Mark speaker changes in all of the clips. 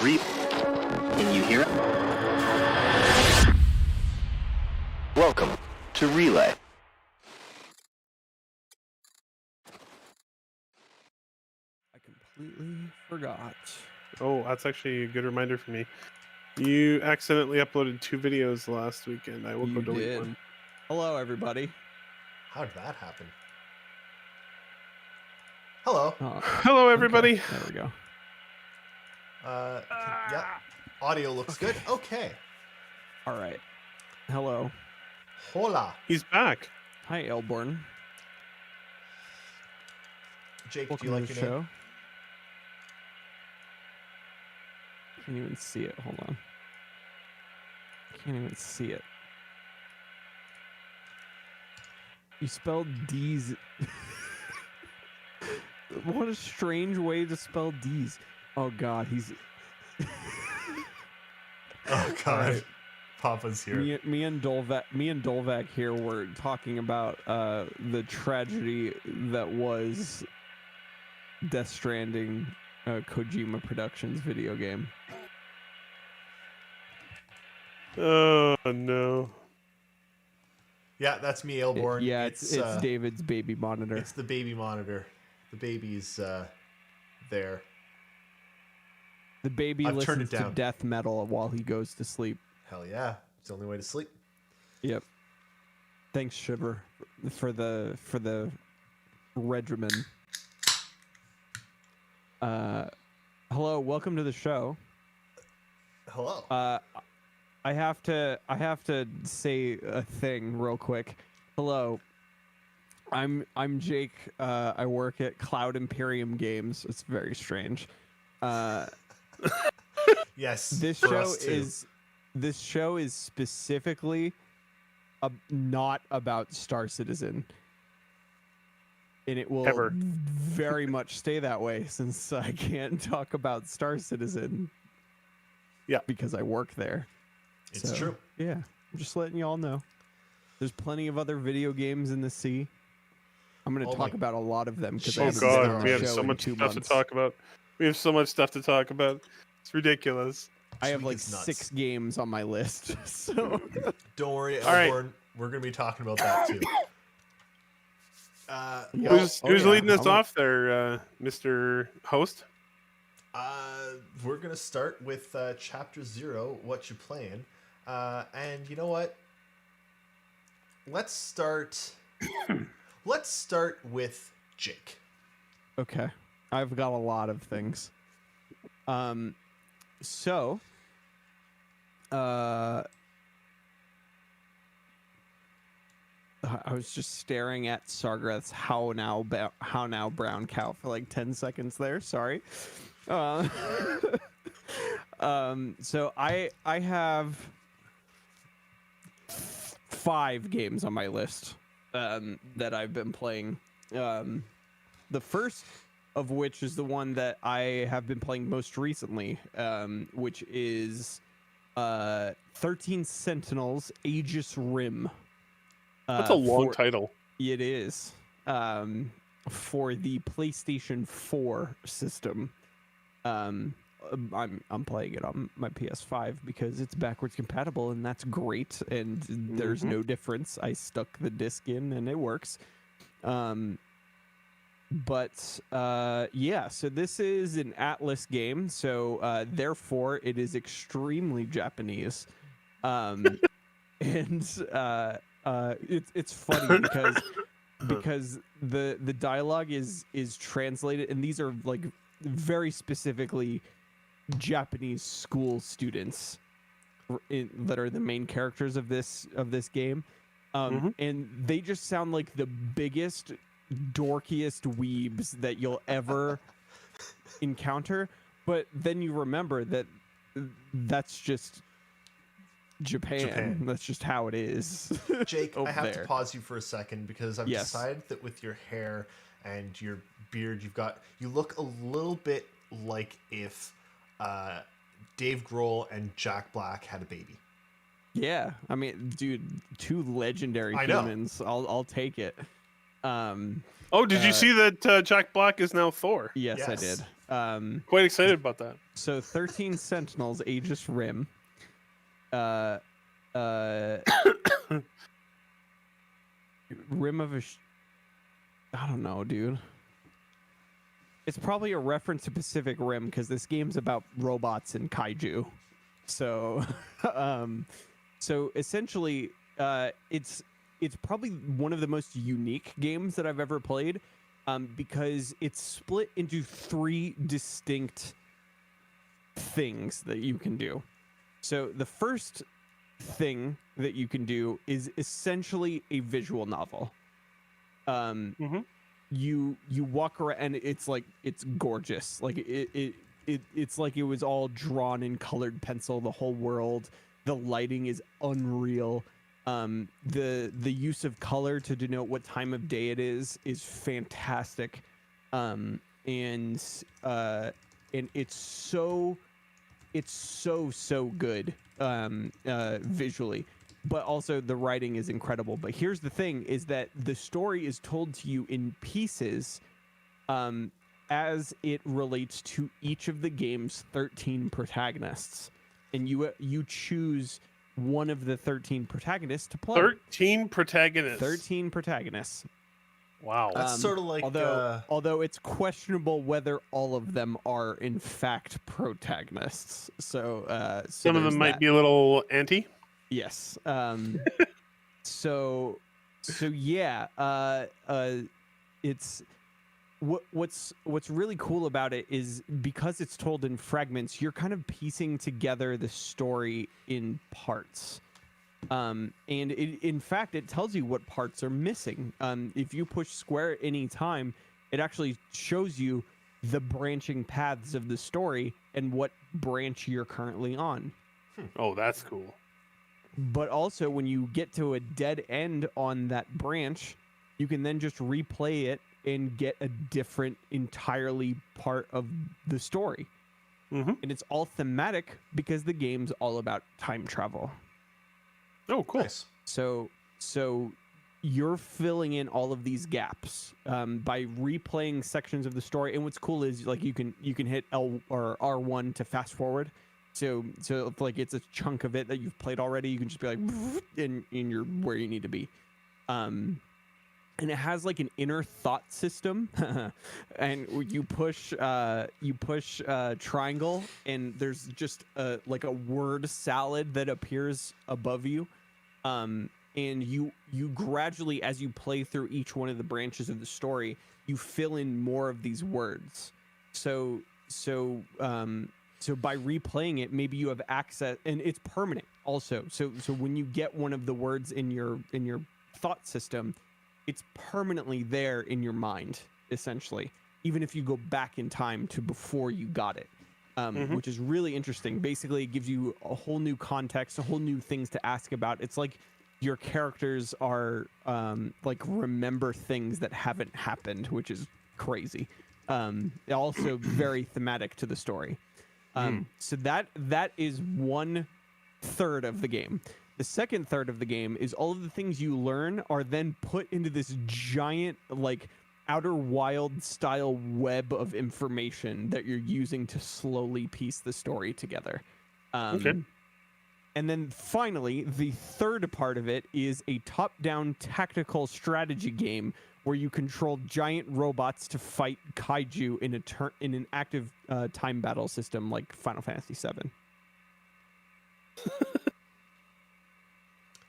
Speaker 1: Can you hear it? Welcome to Relay.
Speaker 2: I completely forgot.
Speaker 3: Oh, that's actually a good reminder for me. You accidentally uploaded 2 videos last weekend. I will go delete one.
Speaker 2: Hello, everybody.
Speaker 4: How did that happen? Hello.
Speaker 3: Hello, everybody.
Speaker 2: Okay, there we go.
Speaker 4: Yeah. Audio looks good. Okay.
Speaker 2: All right. Hello.
Speaker 4: Hola.
Speaker 3: He's back.
Speaker 2: Hi, Elborn.
Speaker 4: Jake,
Speaker 2: Welcome
Speaker 4: do you like
Speaker 2: to
Speaker 4: your
Speaker 2: the show.
Speaker 4: name?
Speaker 2: Can't even see it. Hold on. Can't even see it. You spelled D's. What a strange way to spell D's. Oh God, he's.
Speaker 4: Oh God. Right. Papa's here.
Speaker 2: Me and Dolvac here were talking about the tragedy that was Death Stranding, Kojima Productions video game.
Speaker 3: Oh no.
Speaker 4: Yeah, that's me, Elborn.
Speaker 2: It's David's baby monitor.
Speaker 4: It's the baby monitor. The baby's there.
Speaker 2: The baby listens to death metal while he goes to sleep.
Speaker 4: Hell yeah. It's the only way to sleep.
Speaker 2: Yep. Thanks, Shiver, for the regimen. Hello, welcome to the show.
Speaker 4: Hello.
Speaker 2: I have to say a thing real quick. Hello. I'm Jake. I work at Cloud Imperium Games. It's very strange.
Speaker 4: Yes.
Speaker 2: This show is specifically not about Star Citizen. And it will very much stay that way since I can't talk about Star Citizen.
Speaker 3: Yeah.
Speaker 2: Because I work there.
Speaker 4: It's true.
Speaker 2: Yeah. I'm just letting y'all know. There's plenty of other video games in the sea. I'm going to talk about a lot of them because I haven't been on
Speaker 3: we
Speaker 2: the
Speaker 3: have
Speaker 2: show
Speaker 3: so
Speaker 2: in
Speaker 3: much
Speaker 2: 2
Speaker 3: stuff
Speaker 2: months.
Speaker 3: to talk about. We have so much stuff to talk about. It's ridiculous.
Speaker 2: I have like 6 games on my list. So
Speaker 4: don't worry, Elborn. We're going to be talking about that too.
Speaker 3: Who's leading us off there, Mr. Host?
Speaker 4: We're going to start with Chapter 0, What You Playing. And you know what? Let's start with Jake.
Speaker 2: Okay. I've got a lot of things. So I was just staring at Sargrath's How Now Brown Cow for like 10 seconds there. Sorry. So I have 5 games on my list that I've been playing. The first of which is the one that I have been playing most recently, which is 13 Sentinels Aegis Rim.
Speaker 3: That's a long title.
Speaker 2: It is. For the PlayStation 4 system. I'm playing it on my PS5 because it's backwards compatible, and that's great. And there's no difference. I stuck the disc in, and it works. Yeah. So this is an Atlas game. So therefore, it is extremely Japanese. It's funny because the dialogue is translated, and these are like very specifically Japanese school students that are the main characters of this game, and they just sound like the biggest, dorkiest weebs that you'll ever encounter. But then you remember that that's just Japan. That's just how it is.
Speaker 4: Jake, I have to pause you for a second because I've decided that with your hair and your beard, you look a little bit like if Dave Grohl and Jack Black had a baby.
Speaker 2: Yeah, I mean, dude, 2 legendary humans. I'll take it.
Speaker 3: Oh, did you see that Jack Black is now Thor?
Speaker 2: Yes, I did.
Speaker 3: Quite excited about that.
Speaker 2: So 13 Sentinels, Aegis Rim. Rim of a... I don't know, dude. It's probably a reference to Pacific Rim because this game's about robots and kaiju. So, so essentially, it's probably one of the most unique games that I've ever played, because it's split into 3 distinct things that you can do. So the first thing that you can do is essentially a visual novel. You walk around and it's gorgeous. Like it's like it was all drawn in colored pencil, the whole world. The lighting is unreal. The use of color to denote what time of day it is fantastic. And it's so good visually, but also the writing is incredible. But here's the thing, is that the story is told to you in pieces as it relates to each of the game's 13 protagonists, and you choose one of the 13 protagonists to play.
Speaker 3: 13 protagonists.
Speaker 2: 13 protagonists.
Speaker 3: Wow.
Speaker 4: That's sort of like...
Speaker 2: Although it's questionable whether all of them are in fact protagonists. So
Speaker 3: some of them might be a little anti.
Speaker 2: Yes. So yeah. It's what's really cool about it is because it's told in fragments, you're kind of piecing together the story in parts. And in fact, it tells you what parts are missing. If you push square at any time, it actually shows you the branching paths of the story and what branch you're currently on.
Speaker 3: Oh, that's cool.
Speaker 2: But also, when you get to a dead end on that branch, you can then just replay it and get a different entirely part of the story. And it's all thematic because the game's all about time travel.
Speaker 3: Oh, cool.
Speaker 4: Nice.
Speaker 2: So you're filling in all of these gaps by replaying sections of the story. And what's cool is like you can hit L or R1 to fast forward. So if like it's a chunk of it that you've played already, you can just be like, and you're where you need to be. And it has like an inner thought system, and you push triangle, and there's just like a word salad that appears above you. And you gradually, as you play through each one of the branches of the story, you fill in more of these words. So by replaying it, maybe you have access, and it's permanent also. So when you get one of the words in your thought system, it's permanently there in your mind, essentially, even if you go back in time to before you got it, which is really interesting. Basically, it gives you a whole new context, a whole new things to ask about. It's like your characters are like remember things that haven't happened, which is crazy. Also very thematic to the story. So that is 1/3 of the game. The second third of the game is all of the things you learn are then put into this giant, like, Outer Wild style web of information that you're using to slowly piece the story together. Okay. And then finally, the third part of it is a top-down tactical strategy game where you control giant robots to fight kaiju in an active time battle system like Final Fantasy VII.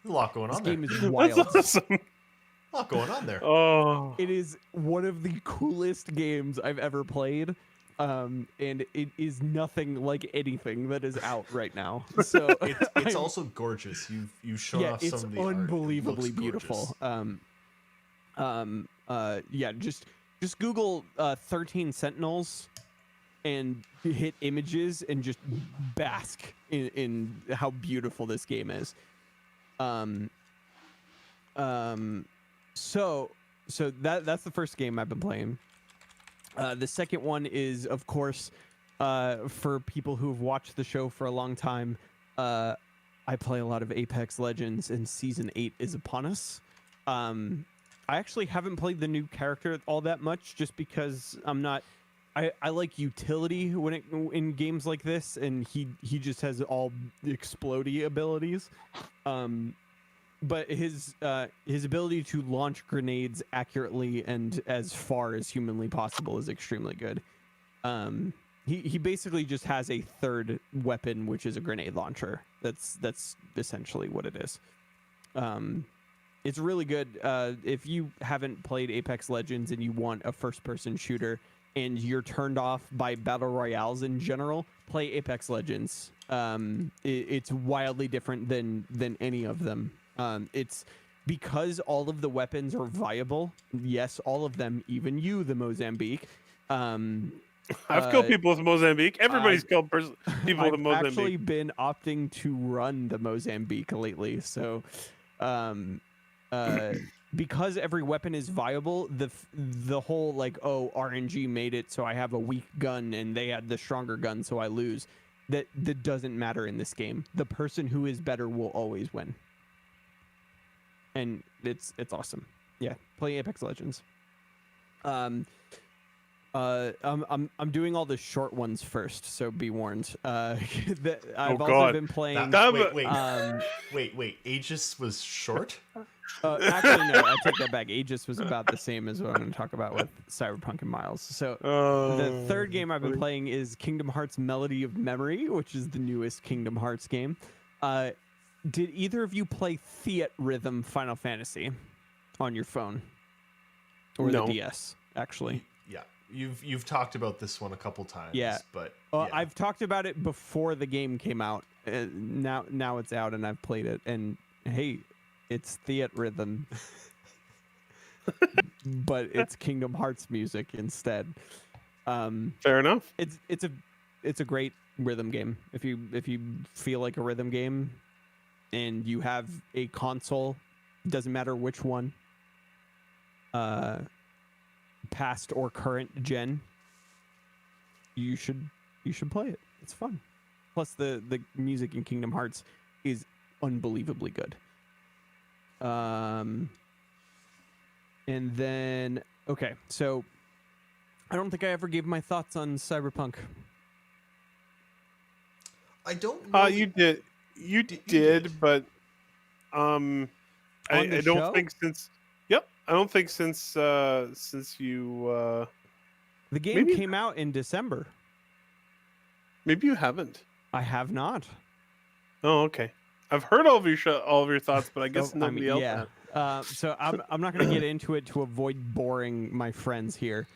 Speaker 4: A lot going on there.
Speaker 2: This game is wild.
Speaker 3: That's awesome.
Speaker 4: A lot going on there.
Speaker 3: Oh.
Speaker 2: It is one of the coolest games I've ever played. And it is nothing like anything that is out right now. So
Speaker 4: it's also gorgeous. You've shown off some of the art.
Speaker 2: It's unbelievably
Speaker 4: It looks
Speaker 2: beautiful.
Speaker 4: gorgeous.
Speaker 2: Just Google 13 Sentinels and hit images and just bask in how beautiful this game is. So that's the first game I've been playing. The second one is, of course, for people who've watched the show for a long time, I play a lot of Apex Legends, and Season 8 is upon us. I I actually haven't played the new character all that much, just because I'm not. I like utility in games like this, and he just has all explodey abilities. But his ability to launch grenades accurately and as far as humanly possible is extremely good. He basically just has a third weapon, which is a grenade launcher. That's essentially what it is. It's really good. If you haven't played Apex Legends and you want a first-person shooter and you're turned off by battle royales in general, play Apex Legends. It's wildly different than any of them. It's because all of the weapons are viable. Yes, all of them, even you, the Mozambique.
Speaker 3: I've killed people with Mozambique. Everybody's killed people with Mozambique. I've
Speaker 2: actually been opting to run the Mozambique lately, so because every weapon is viable, the whole like, oh, RNG made it so I have a weak gun and they had the stronger gun so I lose, that doesn't matter in this game. The person who is better will always win, and it's awesome. Yeah, play Apex Legends. I'm doing all the short ones first, so be warned. I've also been playing.
Speaker 4: Wait. Aegis was short.
Speaker 2: Actually, no. I take that back. Aegis was about the same as what I'm going to talk about with Cyberpunk and Miles. So the third game I've been playing is Kingdom Hearts Melody of Memory, which is the newest Kingdom Hearts game. Did either of you play Theatrhythm Final Fantasy on your phone or the DS? Actually,
Speaker 4: yeah. You've talked about this one a couple times.
Speaker 2: Yeah,
Speaker 4: but
Speaker 2: I've talked about it before the game came out. Now it's out and I've played it. And hey, it's Theatrhythm, but it's Kingdom Hearts music instead.
Speaker 3: Fair enough.
Speaker 2: It's a great rhythm game. If you feel like a rhythm game, and you have a console, doesn't matter which one, past or current gen, you should play it. It's fun. Plus the music in Kingdom Hearts is unbelievably good. And then okay, so I don't think I ever gave my thoughts on Cyberpunk.
Speaker 4: I don't know.
Speaker 3: You did, but I don't think since. Yep, I don't think since you.
Speaker 2: The game came out in December.
Speaker 3: Maybe you haven't.
Speaker 2: I have not.
Speaker 3: Oh, okay. I've heard all of your thoughts, but I guess nobody else.
Speaker 2: Yeah. So I'm not going to get into it to avoid boring my friends here.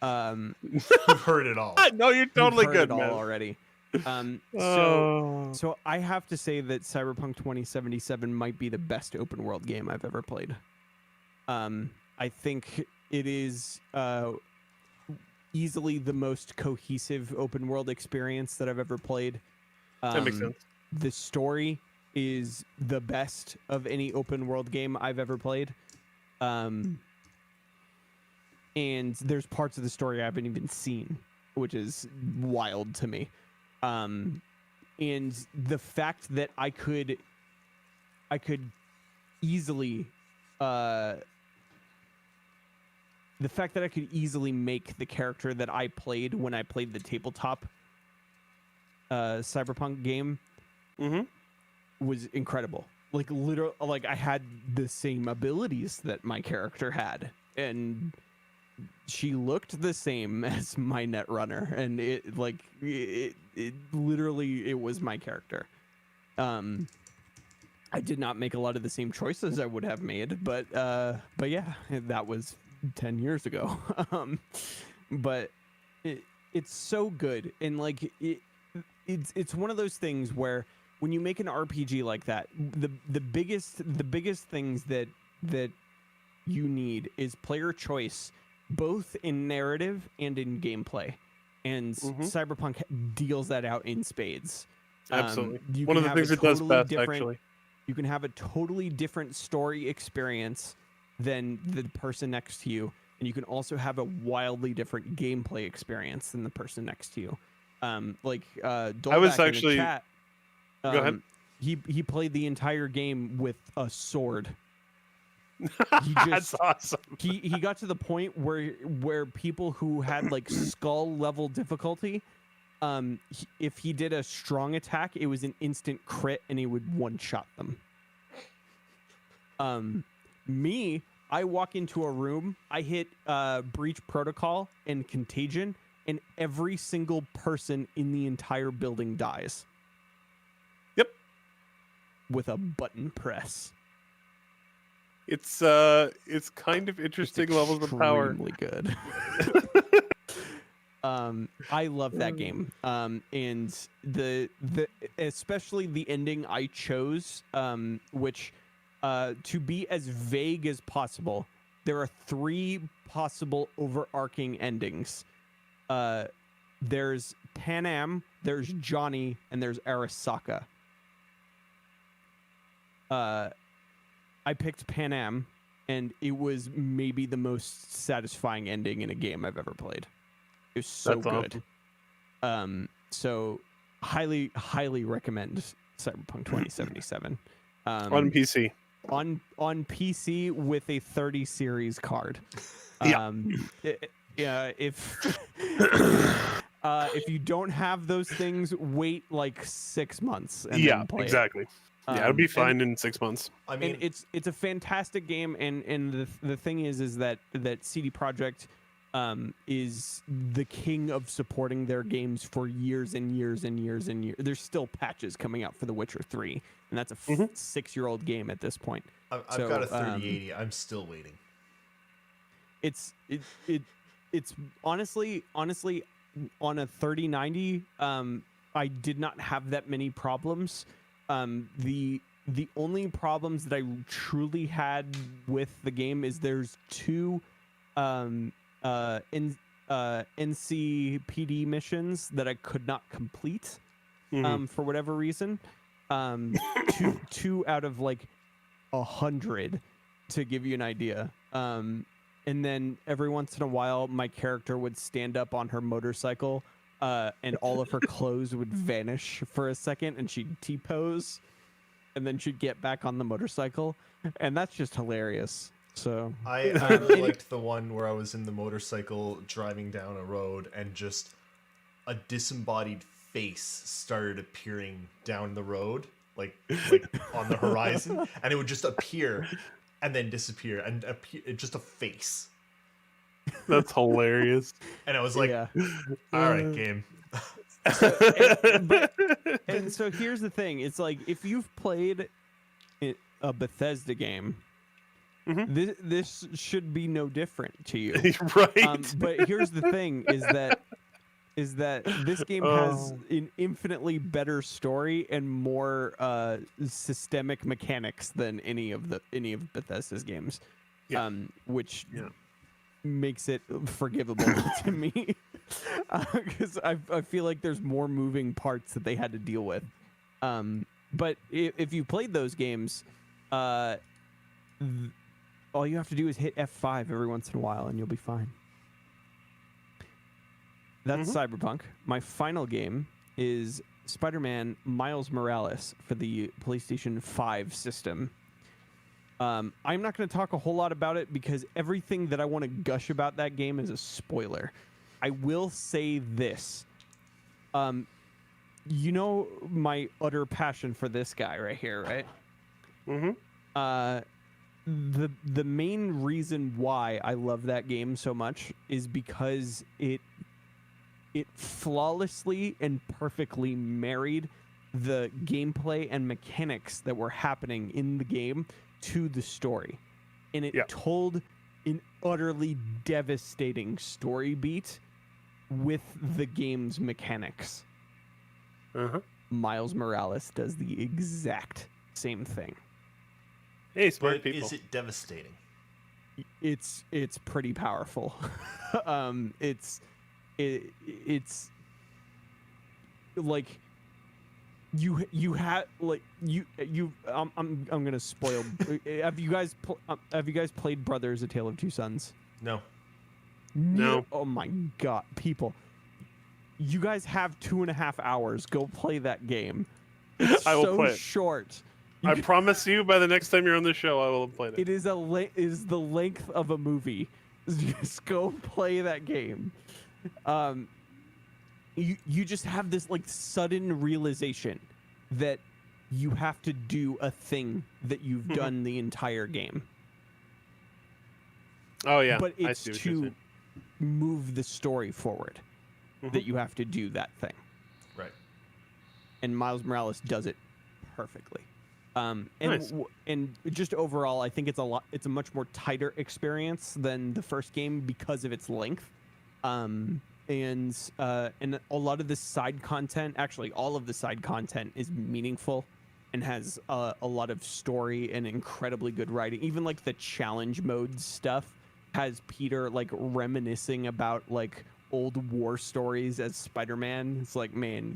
Speaker 4: You've heard it all.
Speaker 3: No, you're totally good,
Speaker 2: man.
Speaker 3: All
Speaker 2: already. So I have to say that Cyberpunk 2077 might be the best open world game I've ever played. I think it is easily the most cohesive open world experience that I've ever played.
Speaker 3: That makes sense.
Speaker 2: The story is the best of any open world game I've ever played. And there's parts of the story I haven't even seen, which is wild to me. And the fact that I could easily make the character that I played when I played the tabletop Cyberpunk game was incredible. Like literally, like I had the same abilities that my character had, and she looked the same as my Netrunner, and it literally was my character. I did not make a lot of the same choices I would have made, but yeah, that was 10 years ago. But it's so good, and like it's one of those things where when you make an RPG like that, the biggest things that you need is player choice, both in narrative and in gameplay, and Cyberpunk deals that out in spades.
Speaker 3: Absolutely. One of the things it does best, actually.
Speaker 2: You can have a totally different story experience than the person next to you, and you can also have a wildly different gameplay experience than the person next to you. Dolback
Speaker 3: I was actually
Speaker 2: in the chat,
Speaker 3: go ahead.
Speaker 2: He played the entire game with a sword.
Speaker 3: That's awesome.
Speaker 2: He got to the point where people who had like skull level difficulty, if he did a strong attack, it was an instant crit and he would one shot them. Me, I walk into a room, I hit breach protocol and contagion, and every single person in the entire building dies.
Speaker 3: Yep.
Speaker 2: With a button press.
Speaker 3: It's kind of interesting levels of power.
Speaker 2: Extremely good. I love that game. And the especially the ending I chose, which to be as vague as possible, there are 3 possible overarching endings. There's Pan Am, there's Johnny, and there's Arasaka. I picked Pan Am, and it was maybe the most satisfying ending in a game I've ever played. It was so good. Awesome. So highly recommend Cyberpunk 2077.
Speaker 3: On PC.
Speaker 2: On PC with a 30 series card. If you don't have those things, wait like 6 months and then play
Speaker 3: exactly.
Speaker 2: It.
Speaker 3: It'll be fine in 6 months.
Speaker 4: I mean,
Speaker 2: it's a fantastic game, and the thing is that CD Projekt is the king of supporting their games for years and years and years and years. There's still patches coming out for The Witcher 3, and that's a 6-year-old game at this point.
Speaker 4: I've got a 3080. I'm still waiting. It's
Speaker 2: honestly on a 3090. I did not have that many problems. The only problems that I truly had with the game is there's 2 NCPD missions that I could not complete for whatever reason. Two out of like 100, to give you an idea. And then every once in a while, my character would stand up on her motorcycle, and all of her clothes would vanish for a second, and she'd T-pose, and then she'd get back on the motorcycle, and that's just hilarious. So
Speaker 4: I really liked the one where I was in the motorcycle driving down a road, and just a disembodied face started appearing down the road, like on the horizon, and it would just appear and then disappear, and appear just a face.
Speaker 3: That's hilarious.
Speaker 4: And I was like, all right, game.
Speaker 2: And so here's the thing. It's like, if you've played a Bethesda game, this should be no different to you.
Speaker 3: Right.
Speaker 2: But here's the thing is that this game has an infinitely better story and more systemic mechanics than any of Bethesda's games.
Speaker 3: Yeah.
Speaker 2: Which makes it forgivable to me, because I feel like there's more moving parts that they had to deal with. But if you played those games, all you have to do is hit F5 every once in a while and you'll be fine. That's Cyberpunk. My final game is Spider-Man Miles Morales for the PlayStation 5 system. I'm not going to talk a whole lot about it because everything that I want to gush about that game is a spoiler. I will say this. You know my utter passion for this guy right here, right? The main reason why I love that game so much is because it flawlessly and perfectly married the gameplay and mechanics that were happening in the game to the story, and it told an utterly devastating story beat with the game's mechanics. Miles Morales does the exact same thing.
Speaker 3: Hey, smart
Speaker 4: But
Speaker 3: people.
Speaker 4: is it devastating?
Speaker 2: It's pretty powerful. It's like you have like you I'm gonna spoil. Have you guys played Brothers: A Tale of Two Sons?
Speaker 4: No.
Speaker 2: Oh my god, people! You guys have 2.5 hours. Go play that game. It's
Speaker 3: I will
Speaker 2: so
Speaker 3: play it.
Speaker 2: short.
Speaker 3: I promise you, by the next time you're on the show, I will have played it.
Speaker 2: It is the length of a movie. Just go play that game. You just have this like sudden realization that you have to do a thing that you've done the entire game.
Speaker 3: Oh yeah,
Speaker 2: but it's to move the story forward that you have to do that thing.
Speaker 4: Right.
Speaker 2: And Miles Morales does it perfectly. And
Speaker 3: Nice.
Speaker 2: And just overall, I think it's a much more tighter experience than the first game because of its length. And a lot of the side content, actually all of the side content, is meaningful and has a lot of story and incredibly good writing. Even like the challenge mode stuff has Peter like reminiscing about like old war stories as Spider-Man. It's like, man,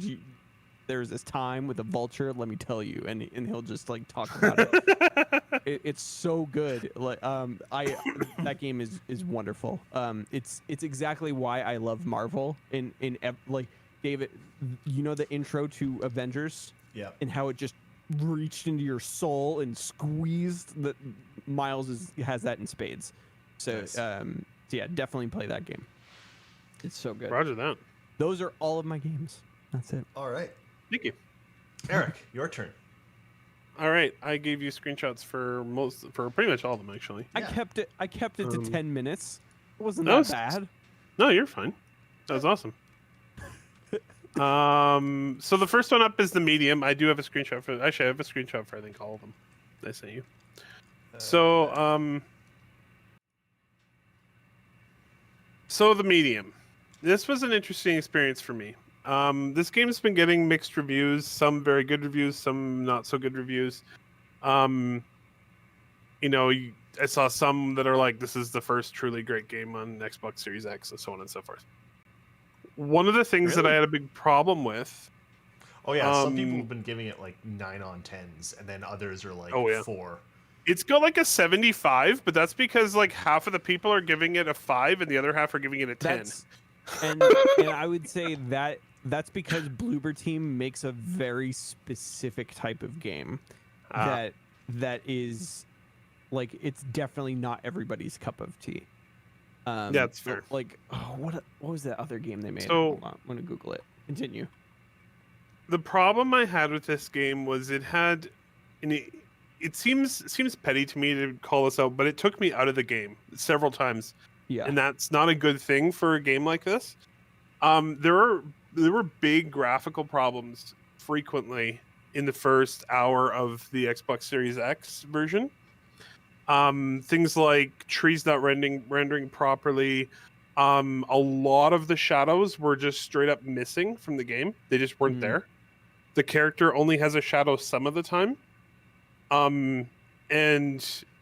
Speaker 2: there's this time with a vulture, let me tell you, and he'll just like talk about it. It's so good. Like that game is wonderful. It's exactly why I love Marvel like David, you know the intro to Avengers?
Speaker 4: Yeah.
Speaker 2: And how it just reached into your soul and squeezed. That Miles has that in spades. So
Speaker 4: Nice.
Speaker 2: So yeah, definitely play that game. It's so good.
Speaker 3: Roger that.
Speaker 2: Those are all of my games. That's it.
Speaker 4: All right.
Speaker 3: Thank you.
Speaker 4: Eric, your turn.
Speaker 3: All right, I gave you screenshots for pretty much all of them actually.
Speaker 2: I kept it to 10 minutes. It wasn't
Speaker 3: that
Speaker 2: that
Speaker 3: was-
Speaker 2: bad.
Speaker 3: No, you're fine. That was awesome. So the first one up is the medium. I do have a screenshot for. Actually, I have a screenshot for I think all of them. I sent you. So the medium. This was an interesting experience for me. This game's been getting mixed reviews, some very good reviews, some not so good reviews. I saw some that are like, this is the first truly great game on Xbox Series X, and so on and so forth. One of the things that I had a big problem with.
Speaker 4: Oh yeah, some people have been giving it like 9 on 10s, and then others are like 4.
Speaker 3: It's got like a 75, but that's because like half of the people are giving it a 5 and the other half are giving it a 10.
Speaker 2: And I would say that's because Bloober Team makes a very specific type of game that is like, it's definitely not everybody's cup of tea.
Speaker 3: Yeah, that's fair.
Speaker 2: Like, what was that other game they made?
Speaker 3: So,
Speaker 2: hold on, I'm gonna Google it. Continue.
Speaker 3: The problem I had with this game was it had, and it seems petty to me to call this out, but it took me out of the game several times.
Speaker 2: Yeah.
Speaker 3: And that's not a good thing for a game like this. There were big graphical problems frequently in the first hour of the Xbox Series X version. Things like trees not rendering properly. A lot of the shadows were just straight up missing from the game. They just weren't there. The character only has a shadow some of the time. And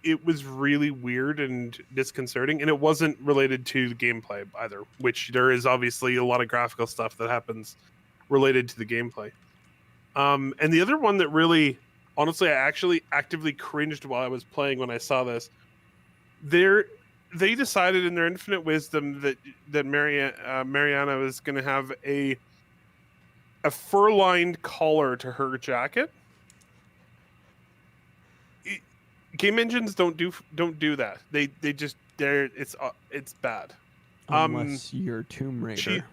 Speaker 3: it was really weird and disconcerting, and it wasn't related to the gameplay either, which there is obviously a lot of graphical stuff that happens related to the gameplay. And the other one that really, honestly, I actually actively cringed while I was playing when I saw this. They decided in their infinite wisdom that Mariana was going to have a fur-lined collar to her jacket. Game engines don't do that. It's bad.
Speaker 2: Unless you're Tomb Raider.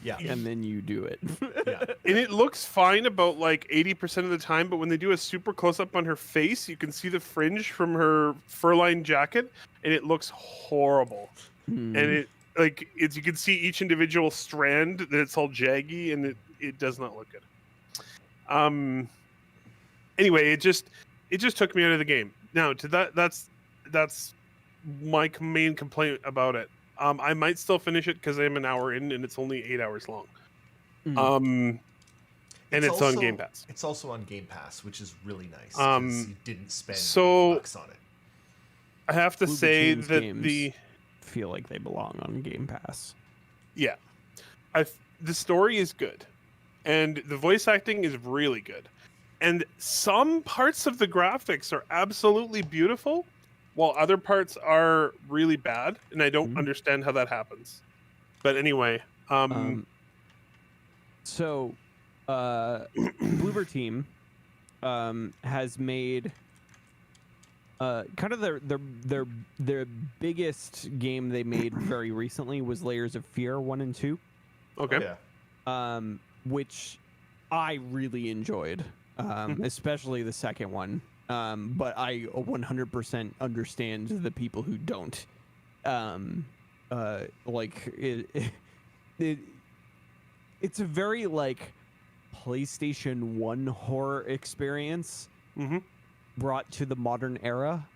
Speaker 4: Yeah.
Speaker 2: And then you do it.
Speaker 4: Yeah.
Speaker 3: And it looks fine about like 80% of the time, but when they do a super close up on her face, you can see the fringe from her fur-lined jacket, and it looks horrible. And you can see each individual strand that it's all jaggy, and it does not look good. Anyway, it just took me out of the game. Now, that's my main complaint about it. I might still finish it because I'm an hour in and it's only 8 hours long. And it's on Game Pass.
Speaker 4: It's also on Game Pass, which is really nice because you didn't spend $80 on it.
Speaker 3: I have to say
Speaker 2: Team's
Speaker 3: that
Speaker 2: games feel like they belong on Game Pass.
Speaker 3: Yeah, the story is good, and the voice acting is really good. And some parts of the graphics are absolutely beautiful, while other parts are really bad, and I don't understand how that happens. But anyway,
Speaker 2: So, Bloober Team has made kind of their biggest game they made very recently was Layers of Fear 1 and 2.
Speaker 3: Okay.
Speaker 4: Oh, yeah.
Speaker 2: Which I really enjoyed, especially the second one. But I 100% understand the people who don't. Like it's a very like PlayStation 1 horror experience brought to the modern era.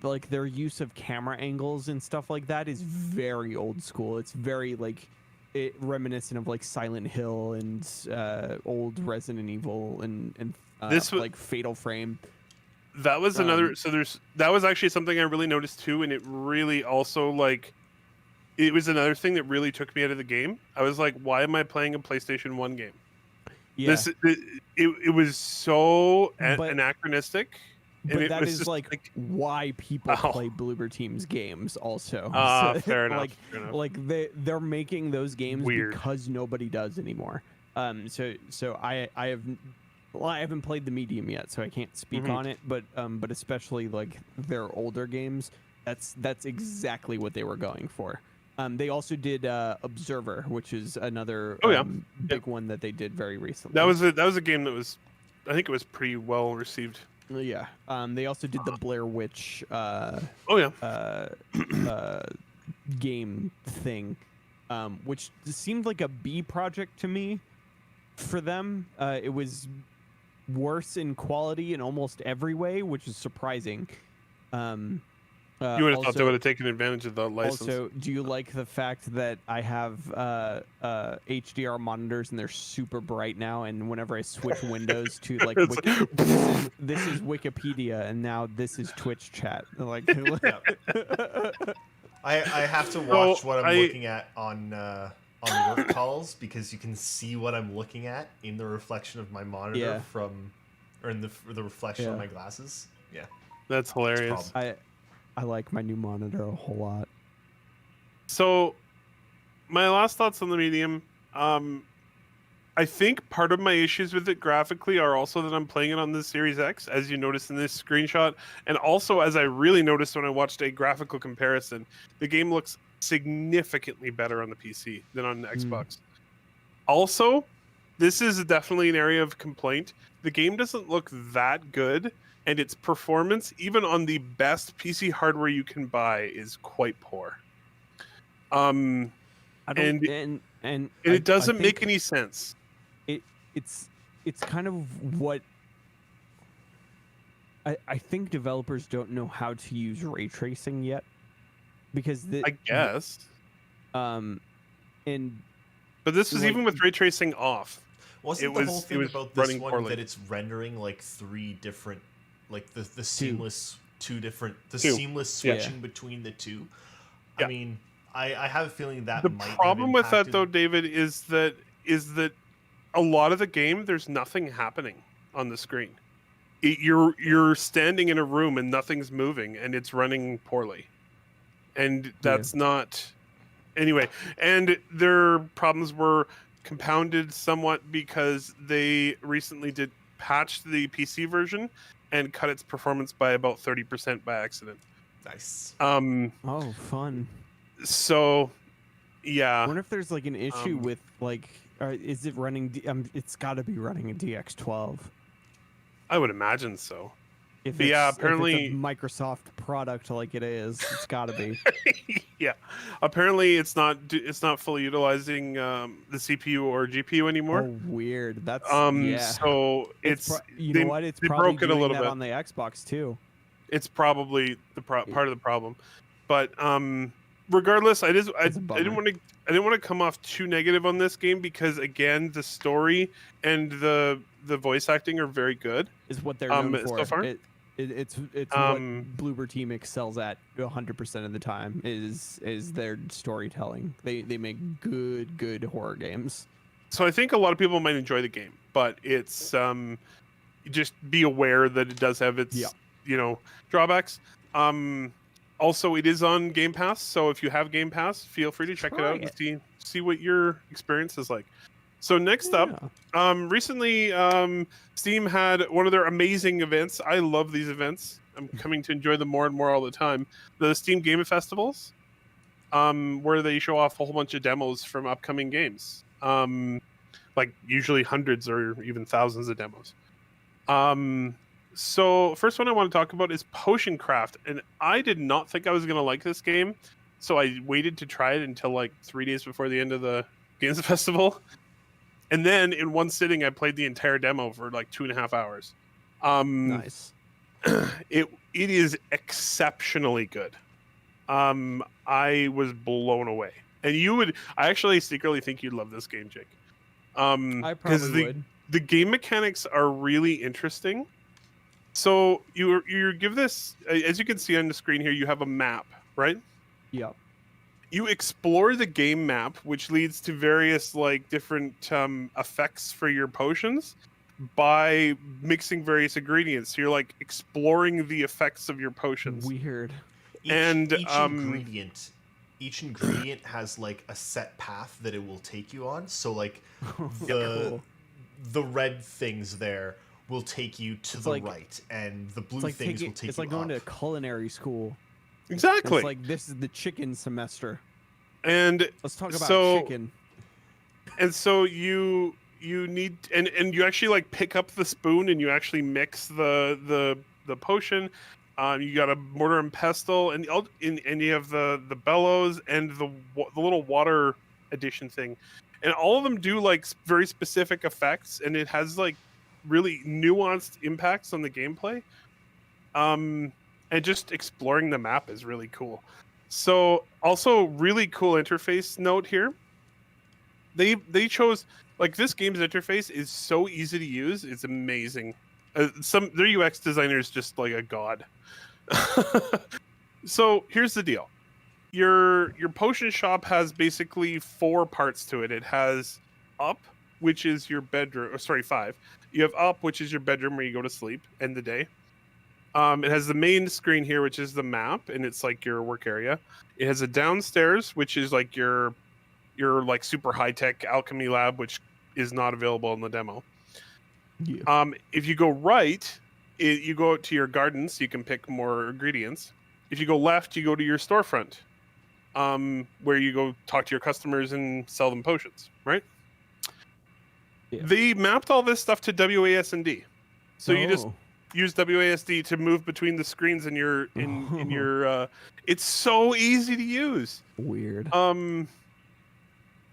Speaker 2: Like their use of camera angles and stuff like that is very old school. It's very like reminiscent of like Silent Hill and old Resident Evil and
Speaker 3: This was
Speaker 2: like Fatal Frame.
Speaker 3: That was another. So that was actually something I really noticed too, and it really also like it was another thing that really took me out of the game. I was like, why am I playing a PlayStation 1 game?
Speaker 2: Yeah.
Speaker 3: It was so anachronistic.
Speaker 2: But that is like why people play Bloober Team's games also.
Speaker 3: Fair enough.
Speaker 2: Like they're making those games because nobody does anymore. So I haven't played the medium yet, so I can't speak on it, but especially like their older games, that's exactly what they were going for. They also did Observer, which is another big one that they did very recently.
Speaker 3: That was a game that was, I think it was pretty well received.
Speaker 2: Yeah. They also did the Blair Witch game thing, which seemed like a B project to me for them. It was worse in quality in almost every way, which is surprising.
Speaker 3: You would have thought they would have taken advantage of the license.
Speaker 2: Also, do you like the fact that I have HDR monitors and they're super bright now, and whenever I switch windows to like this is Wikipedia and now this is Twitch chat. Like
Speaker 4: I have to watch what I'm looking at on work calls because you can see what I'm looking at in the reflection of my monitor in the reflection of my glasses. Yeah.
Speaker 3: That's hilarious.
Speaker 2: I like my new monitor a whole lot.
Speaker 3: So, my last thoughts on the medium. I think part of my issues with it graphically are also that I'm playing it on the Series X, as you notice in this screenshot, and also as I really noticed when I watched a graphical comparison, the game looks significantly better on the PC than on the Xbox. Also, this is definitely an area of complaint. The game doesn't look that good. And its performance, even on the best PC hardware you can buy, is quite poor. And it doesn't make any sense.
Speaker 2: It's kind of what I think developers don't know how to use ray tracing yet, because
Speaker 3: I guess.
Speaker 2: But
Speaker 3: this is even with ray tracing off.
Speaker 4: Wasn't the whole thing about this one that it's rendering like three different? Like the seamless seamless switching between the two. Yeah. I mean, I have a feeling that
Speaker 3: the problem with that though, David, is that a lot of the game there's nothing happening on the screen. You're standing in a room and nothing's moving and it's running poorly, and that's not anyway. And their problems were compounded somewhat because they recently did patch the PC version and cut its performance by about 30% by accident.
Speaker 4: Nice.
Speaker 2: Oh, fun.
Speaker 3: So, yeah.
Speaker 2: I wonder if there's like an issue with like, is it running? It's got to be running a DX12.
Speaker 3: I would imagine so.
Speaker 2: Apparently if it's a Microsoft product like it is, it's got to be.
Speaker 3: Yeah, apparently it's not fully utilizing the CPU or GPU anymore.
Speaker 2: Oh, weird. That's
Speaker 3: So it's
Speaker 2: know what? It's probably broke it a little bit on the Xbox too.
Speaker 3: It's probably part of the problem, but regardless, I didn't want to come off too negative on this game because again, the story and the voice acting are very good.
Speaker 2: Is what they're known for.
Speaker 3: So far.
Speaker 2: It's what Bloober Team excels at 100% of the time is their storytelling. They make good horror games.
Speaker 3: So I think a lot of people might enjoy the game, but it's just be aware that it does have its drawbacks. Also, it is on Game Pass, so if you have Game Pass, feel free to check it out and see what your experience is like. So next up, recently Steam had one of their amazing events. I love these events. I'm coming to enjoy them more and more all the time. The Steam Game Festivals, where they show off a whole bunch of demos from upcoming games. Like usually hundreds or even thousands of demos. So first one I want to talk about is Potion Craft, and I did not think I was going to like this game, so I waited to try it until like 3 days before the end of the Games Festival. And then in one sitting, I played the entire demo for like 2.5 hours.
Speaker 2: Nice.
Speaker 3: It is exceptionally good. I was blown away, and I actually secretly think you'd love this game, Jake.
Speaker 2: I probably would.
Speaker 3: The game mechanics are really interesting. So you give this, as you can see on the screen here, you have a map, right?
Speaker 2: Yep.
Speaker 3: You explore the game map, which leads to various like different effects for your potions by mixing various ingredients. So you're like exploring the effects of your potions.
Speaker 2: Weird.
Speaker 4: Each ingredient has like a set path that it will take you on. So like the red things there will take you to the right, and the blue things will take you up.
Speaker 2: It's like going to culinary school.
Speaker 3: Exactly.
Speaker 2: It's like this is the chicken semester.
Speaker 3: And
Speaker 2: let's talk about chicken.
Speaker 3: And so you need and you actually like pick up the spoon and you actually mix the potion. You got a mortar and pestle, and you have the bellows and the little water addition thing, and all of them do like very specific effects, and it has like really nuanced impacts on the gameplay. And just exploring the map is really cool. So also really cool interface note here. They chose like this game's interface is so easy to use. It's amazing. Their UX designer is just like a god. So here's the deal. Your potion shop has basically 4 parts to it. It has up, which is your bedroom. 5. You have up, which is your bedroom where you go to sleep, end the day. It has the main screen here, which is the map, and it's like your work area. It has a downstairs, which is like your like super high tech alchemy lab, which is not available in the demo. Yeah. If you go right, you go out to your gardens, so you can pick more ingredients. If you go left, you go to your storefront, where you go talk to your customers and sell them potions, right? Yeah. They mapped all this stuff to WASD. So you just use WASD to move between the screens in your it's so easy to use.
Speaker 2: Weird.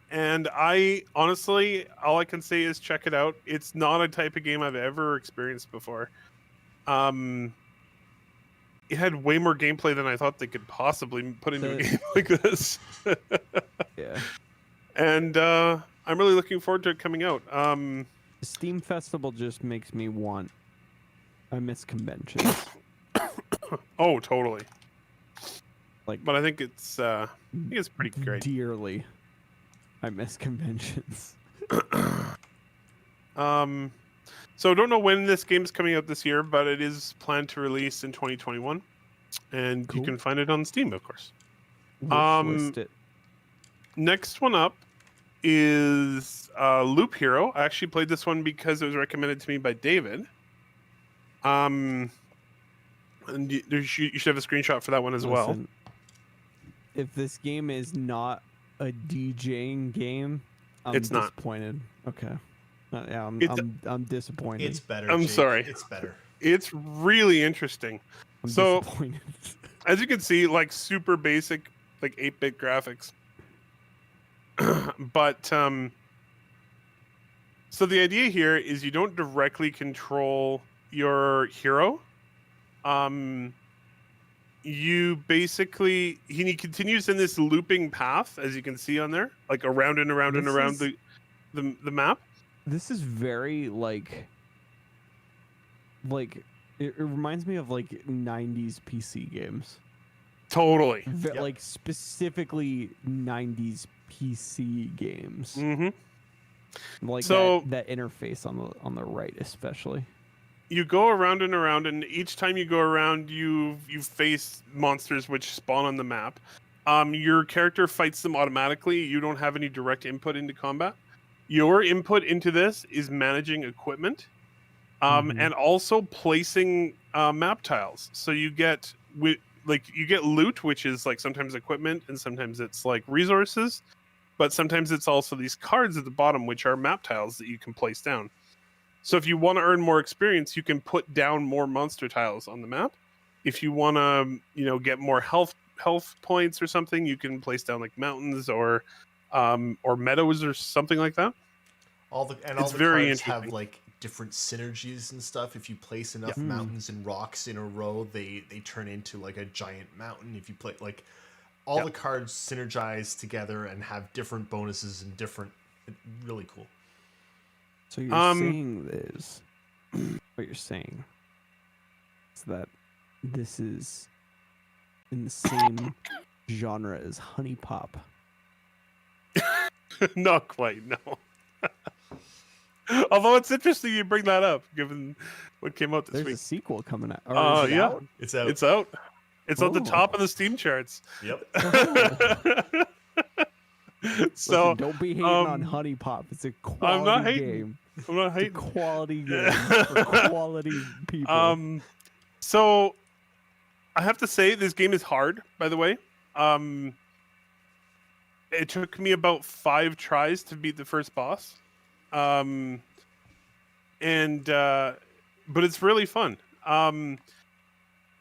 Speaker 3: And I honestly, all I can say is check it out. It's not a type of game I've ever experienced before. It had way more gameplay than I thought they could possibly put into a game like this.
Speaker 2: Yeah.
Speaker 3: And I'm really looking forward to it coming out.
Speaker 2: The Steam Festival just makes me want. I miss conventions.
Speaker 3: Oh, totally.
Speaker 2: Like,
Speaker 3: but I think it's pretty great.
Speaker 2: Dearly, I miss conventions.
Speaker 3: So don't know when this game's coming out this year, but it is planned to release in 2021, and you can find it on Steam, of course. Next one up is Loop Hero. I actually played this one because it was recommended to me by David. And you should have a screenshot for that one as well.
Speaker 2: If this game is not a DJing game, I'm disappointed. Okay. Yeah, I'm disappointed.
Speaker 4: It's better.
Speaker 3: I'm sorry.
Speaker 4: It's better.
Speaker 3: It's really interesting.
Speaker 2: I'm disappointed.
Speaker 3: As you can see, like super basic, like 8-bit graphics. But so the idea here is you don't directly control your hero. You basically he continues in this looping path, as you can see on there, like around and around and around the map.
Speaker 2: This is very like it reminds me of like 90s PC games.
Speaker 3: Totally.
Speaker 2: Like specifically 90s PC games.
Speaker 3: Mm-hmm.
Speaker 2: Like that interface on the right especially.
Speaker 3: You go around and around, and each time you go around, you face monsters which spawn on the map. Your character fights them automatically. You don't have any direct input into combat. your input into this is managing equipment, and also placing map tiles. So you get you get loot, which is like sometimes equipment and sometimes it's like resources, but sometimes it's also these cards at the bottom, which are map tiles that you can place down. So if you want to earn more experience, you can put down more monster tiles on the map. If you want to, get more health points or something, you can place down like mountains or meadows or something like that.
Speaker 4: All the
Speaker 3: very
Speaker 4: cards have like different synergies and stuff. If you place enough mountains and rocks in a row, they turn into like a giant mountain. If you play like all the cards synergize together and have different bonuses and different, really cool.
Speaker 2: So you're saying this, what you're saying is that this is in the same genre as Honey Pop.
Speaker 3: Not quite, no. Although it's interesting you bring that up, given what came out this week.
Speaker 2: There's a sequel coming out.
Speaker 3: Out?
Speaker 4: It's out.
Speaker 3: It's out. It's on the top of the Steam charts.
Speaker 4: Yep.
Speaker 3: So
Speaker 2: listen, don't be hating on Honey Pop. It's a quality
Speaker 3: I'm not hating.
Speaker 2: game.
Speaker 3: I'm not hating.
Speaker 2: It's a quality game for quality people.
Speaker 3: So I have to say this game is hard, by the way. It took me about 5 tries to beat the first boss. But it's really fun.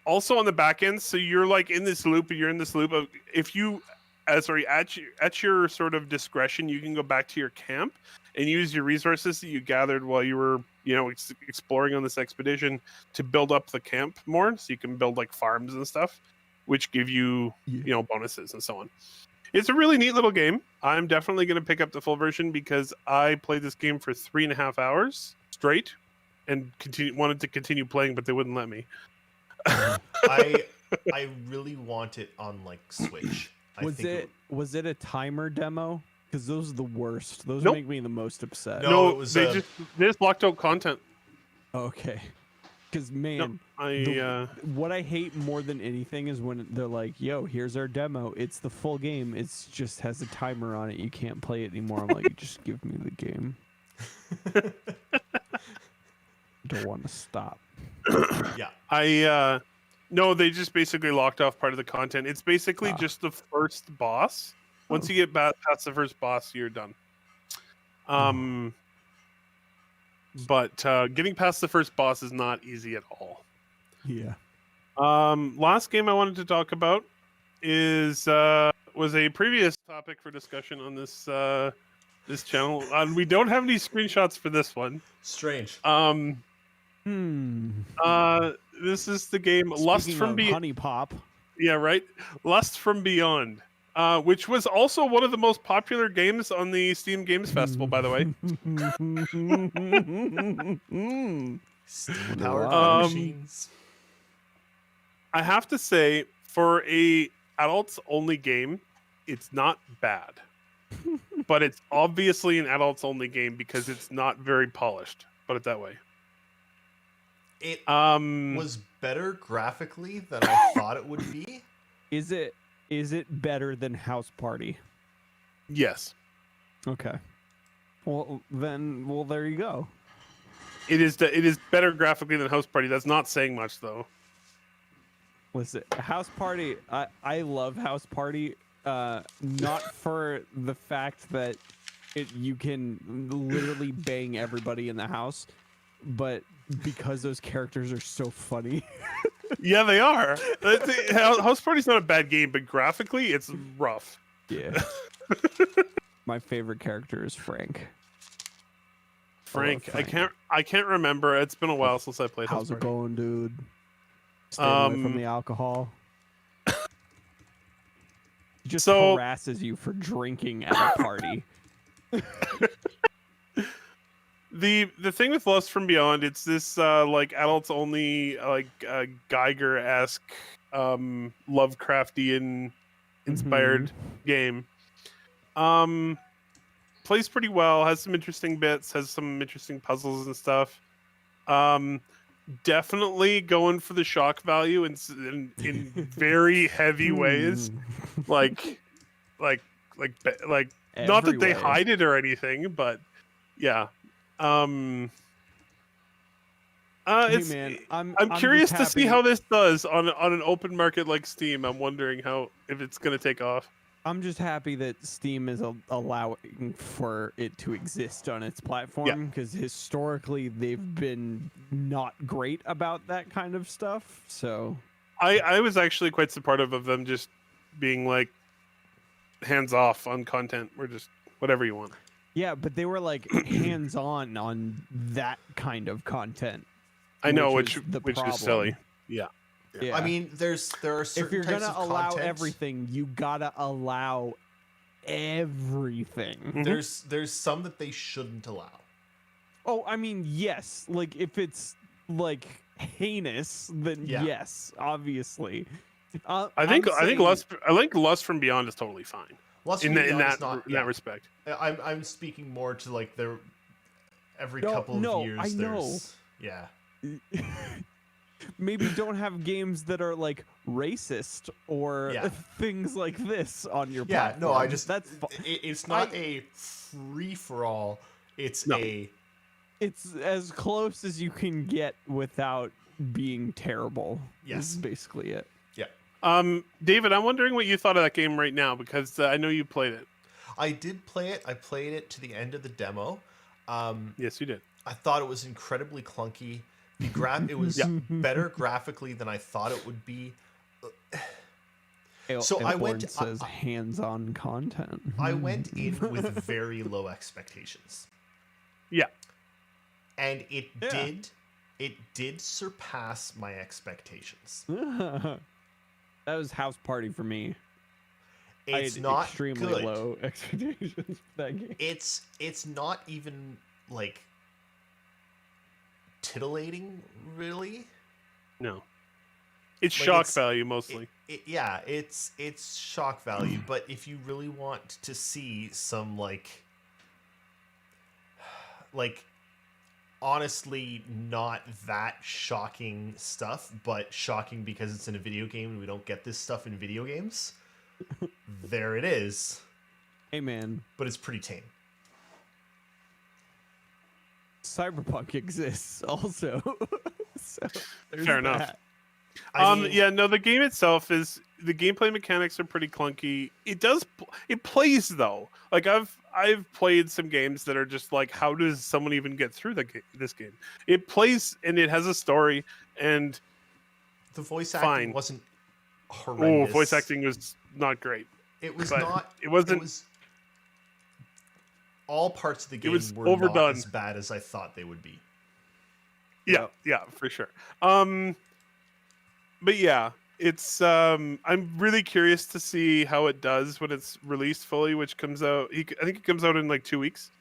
Speaker 3: Also on the back end, so you're like in this loop, and you're in this loop of, if you at your sort of discretion, you can go back to your camp and use your resources that you gathered while you were exploring on this expedition to build up the camp more, so you can build like farms and stuff, which give you bonuses and so on. It's a really neat little game. I'm definitely going to pick up the full version because I played this game for 3.5 hours straight and wanted to continue playing, but they wouldn't let me.
Speaker 4: I really want it on like Switch.
Speaker 2: Was it a timer demo? Because those are the worst. Those
Speaker 3: Nope.
Speaker 2: make me the most upset.
Speaker 4: No, it was
Speaker 3: they just blocked out content.
Speaker 2: Okay. Because man, what I hate more than anything is when they're like, "Yo, here's our demo. It's the full game. It's just has a timer on it. You can't play it anymore." I'm like, "Just give me the game." Don't want to stop.
Speaker 4: Yeah.
Speaker 3: No, they just basically locked off part of the content. It's basically just the first boss. Once you get past the first boss, you're done. But getting past the first boss is not easy at all.
Speaker 2: Yeah.
Speaker 3: Last game I wanted to talk about was a previous topic for discussion on this this channel. We don't have any screenshots for this one.
Speaker 4: Strange.
Speaker 3: This is the game Lust from Beyond.
Speaker 2: Honey Pop.
Speaker 3: Yeah, right. Lust from Beyond, which was also one of the most popular games on the Steam Games Festival, by the way.
Speaker 4: Steam powered machines.
Speaker 3: I have to say, for a adults only game, it's not bad. But it's obviously an adults only game because it's not very polished. Put it that way.
Speaker 4: It was better graphically than I thought it would be.
Speaker 2: Is it better than House Party?
Speaker 3: Yes.
Speaker 2: Okay. Well, there you go.
Speaker 3: It is better graphically than House Party. That's not saying much, though.
Speaker 2: Listen, House Party. I love House Party. Not for the fact that you can literally bang everybody in the house, but because those characters are so funny.
Speaker 3: Yeah, they are. House Party's not a bad game, but graphically, it's rough.
Speaker 2: Yeah. My favorite character is Frank.
Speaker 3: Frank. I can't remember. It's been a while since I played House
Speaker 2: How's
Speaker 3: Party.
Speaker 2: it going, dude? Stay away from the alcohol. He just harasses you for drinking at a party.
Speaker 3: The thing with Lust from Beyond, it's this like adults only, like Geiger-esque, Lovecraftian inspired game. Plays pretty well, has some interesting bits, has some interesting puzzles and stuff. Definitely going for the shock value in very heavy ways, like not that they hide it or anything, but Yeah.
Speaker 2: Hey
Speaker 3: It's,
Speaker 2: man,
Speaker 3: I'm
Speaker 2: I'm
Speaker 3: curious
Speaker 2: just
Speaker 3: to see
Speaker 2: happy.
Speaker 3: how this does on an open market like Steam. I'm wondering if it's gonna take off.
Speaker 2: I'm just happy that Steam is allowing for it to exist on its
Speaker 3: Yeah.
Speaker 2: platform, because historically they've been not great about that kind of stuff. So
Speaker 3: I was actually quite supportive of them just being like hands off on content. We're just whatever you want.
Speaker 2: yeah, but they were like hands on that kind of content.
Speaker 3: I know,
Speaker 2: which is the
Speaker 3: which
Speaker 2: problem.
Speaker 3: is silly. Yeah.
Speaker 2: Yeah.
Speaker 4: I mean, there are
Speaker 2: if
Speaker 4: certain
Speaker 2: you're
Speaker 4: types
Speaker 2: gonna
Speaker 4: of
Speaker 2: allow
Speaker 4: content.
Speaker 2: everything, you gotta allow everything.
Speaker 3: Mhm.
Speaker 4: There's some that they shouldn't allow.
Speaker 2: Oh, I mean, yes. Like if it's like heinous, then
Speaker 4: Yeah.
Speaker 2: yes, obviously.
Speaker 3: I think
Speaker 2: saying,
Speaker 3: Lust from Beyond is totally fine.
Speaker 4: Lust
Speaker 3: In
Speaker 4: from
Speaker 3: that
Speaker 4: Beyond is not,
Speaker 3: in that respect.
Speaker 4: I'm speaking more to like there. Every
Speaker 2: No,
Speaker 4: couple of
Speaker 2: no,
Speaker 4: years,
Speaker 2: I know.
Speaker 4: there's yeah.
Speaker 2: maybe don't have games that are like racist or
Speaker 4: Yeah.
Speaker 2: things like this on your
Speaker 4: Yeah,
Speaker 2: platform.
Speaker 4: no, I just
Speaker 2: that's
Speaker 4: it's not a free for all. It's
Speaker 3: No.
Speaker 2: it's as close as you can get without being terrible.
Speaker 4: Yes.
Speaker 2: Is basically it.
Speaker 4: Yeah.
Speaker 3: David, I'm wondering what you thought of that game right now, because I know you played it.
Speaker 4: I did play it. I played it to the end of the demo.
Speaker 3: Yes, you did.
Speaker 4: I thought it was incredibly clunky. It was better graphically than I thought it would be. So I went.
Speaker 2: Says hands-on content.
Speaker 4: I went in with very low expectations.
Speaker 3: Yeah.
Speaker 4: And it did surpass my expectations.
Speaker 2: That was house party for me.
Speaker 4: It's
Speaker 2: I had
Speaker 4: not
Speaker 2: extremely
Speaker 4: good.
Speaker 2: low expectations for that game.
Speaker 4: It's not even like titillating, really.
Speaker 3: No. It's
Speaker 4: Like,
Speaker 3: shock value mostly.
Speaker 4: It's shock value. But if you really want to see some like honestly not that shocking stuff, but shocking because it's in a video game and we don't get this stuff in video games, there it is.
Speaker 2: Hey man,
Speaker 4: But it's pretty tame.
Speaker 2: Cyberpunk exists also. So there's
Speaker 3: Fair enough.
Speaker 2: that.
Speaker 4: I mean,
Speaker 3: Yeah, no, the game itself is the gameplay mechanics are pretty clunky. It plays though. Like I've played some games that are just like, how does someone even get through this game? It plays and it has a story, and
Speaker 4: the voice
Speaker 3: fine.
Speaker 4: acting wasn't horrendous.
Speaker 3: Oh, voice acting was not great.
Speaker 4: It was
Speaker 3: but
Speaker 4: not.
Speaker 3: It wasn't.
Speaker 4: It was, all parts of the game
Speaker 3: was
Speaker 4: were
Speaker 3: overdone.
Speaker 4: not as bad as I thought they would be.
Speaker 3: Yeah, for sure. But yeah, it's I'm really curious to see how it does when it's released fully, which comes out. I think it comes out in like 2 weeks.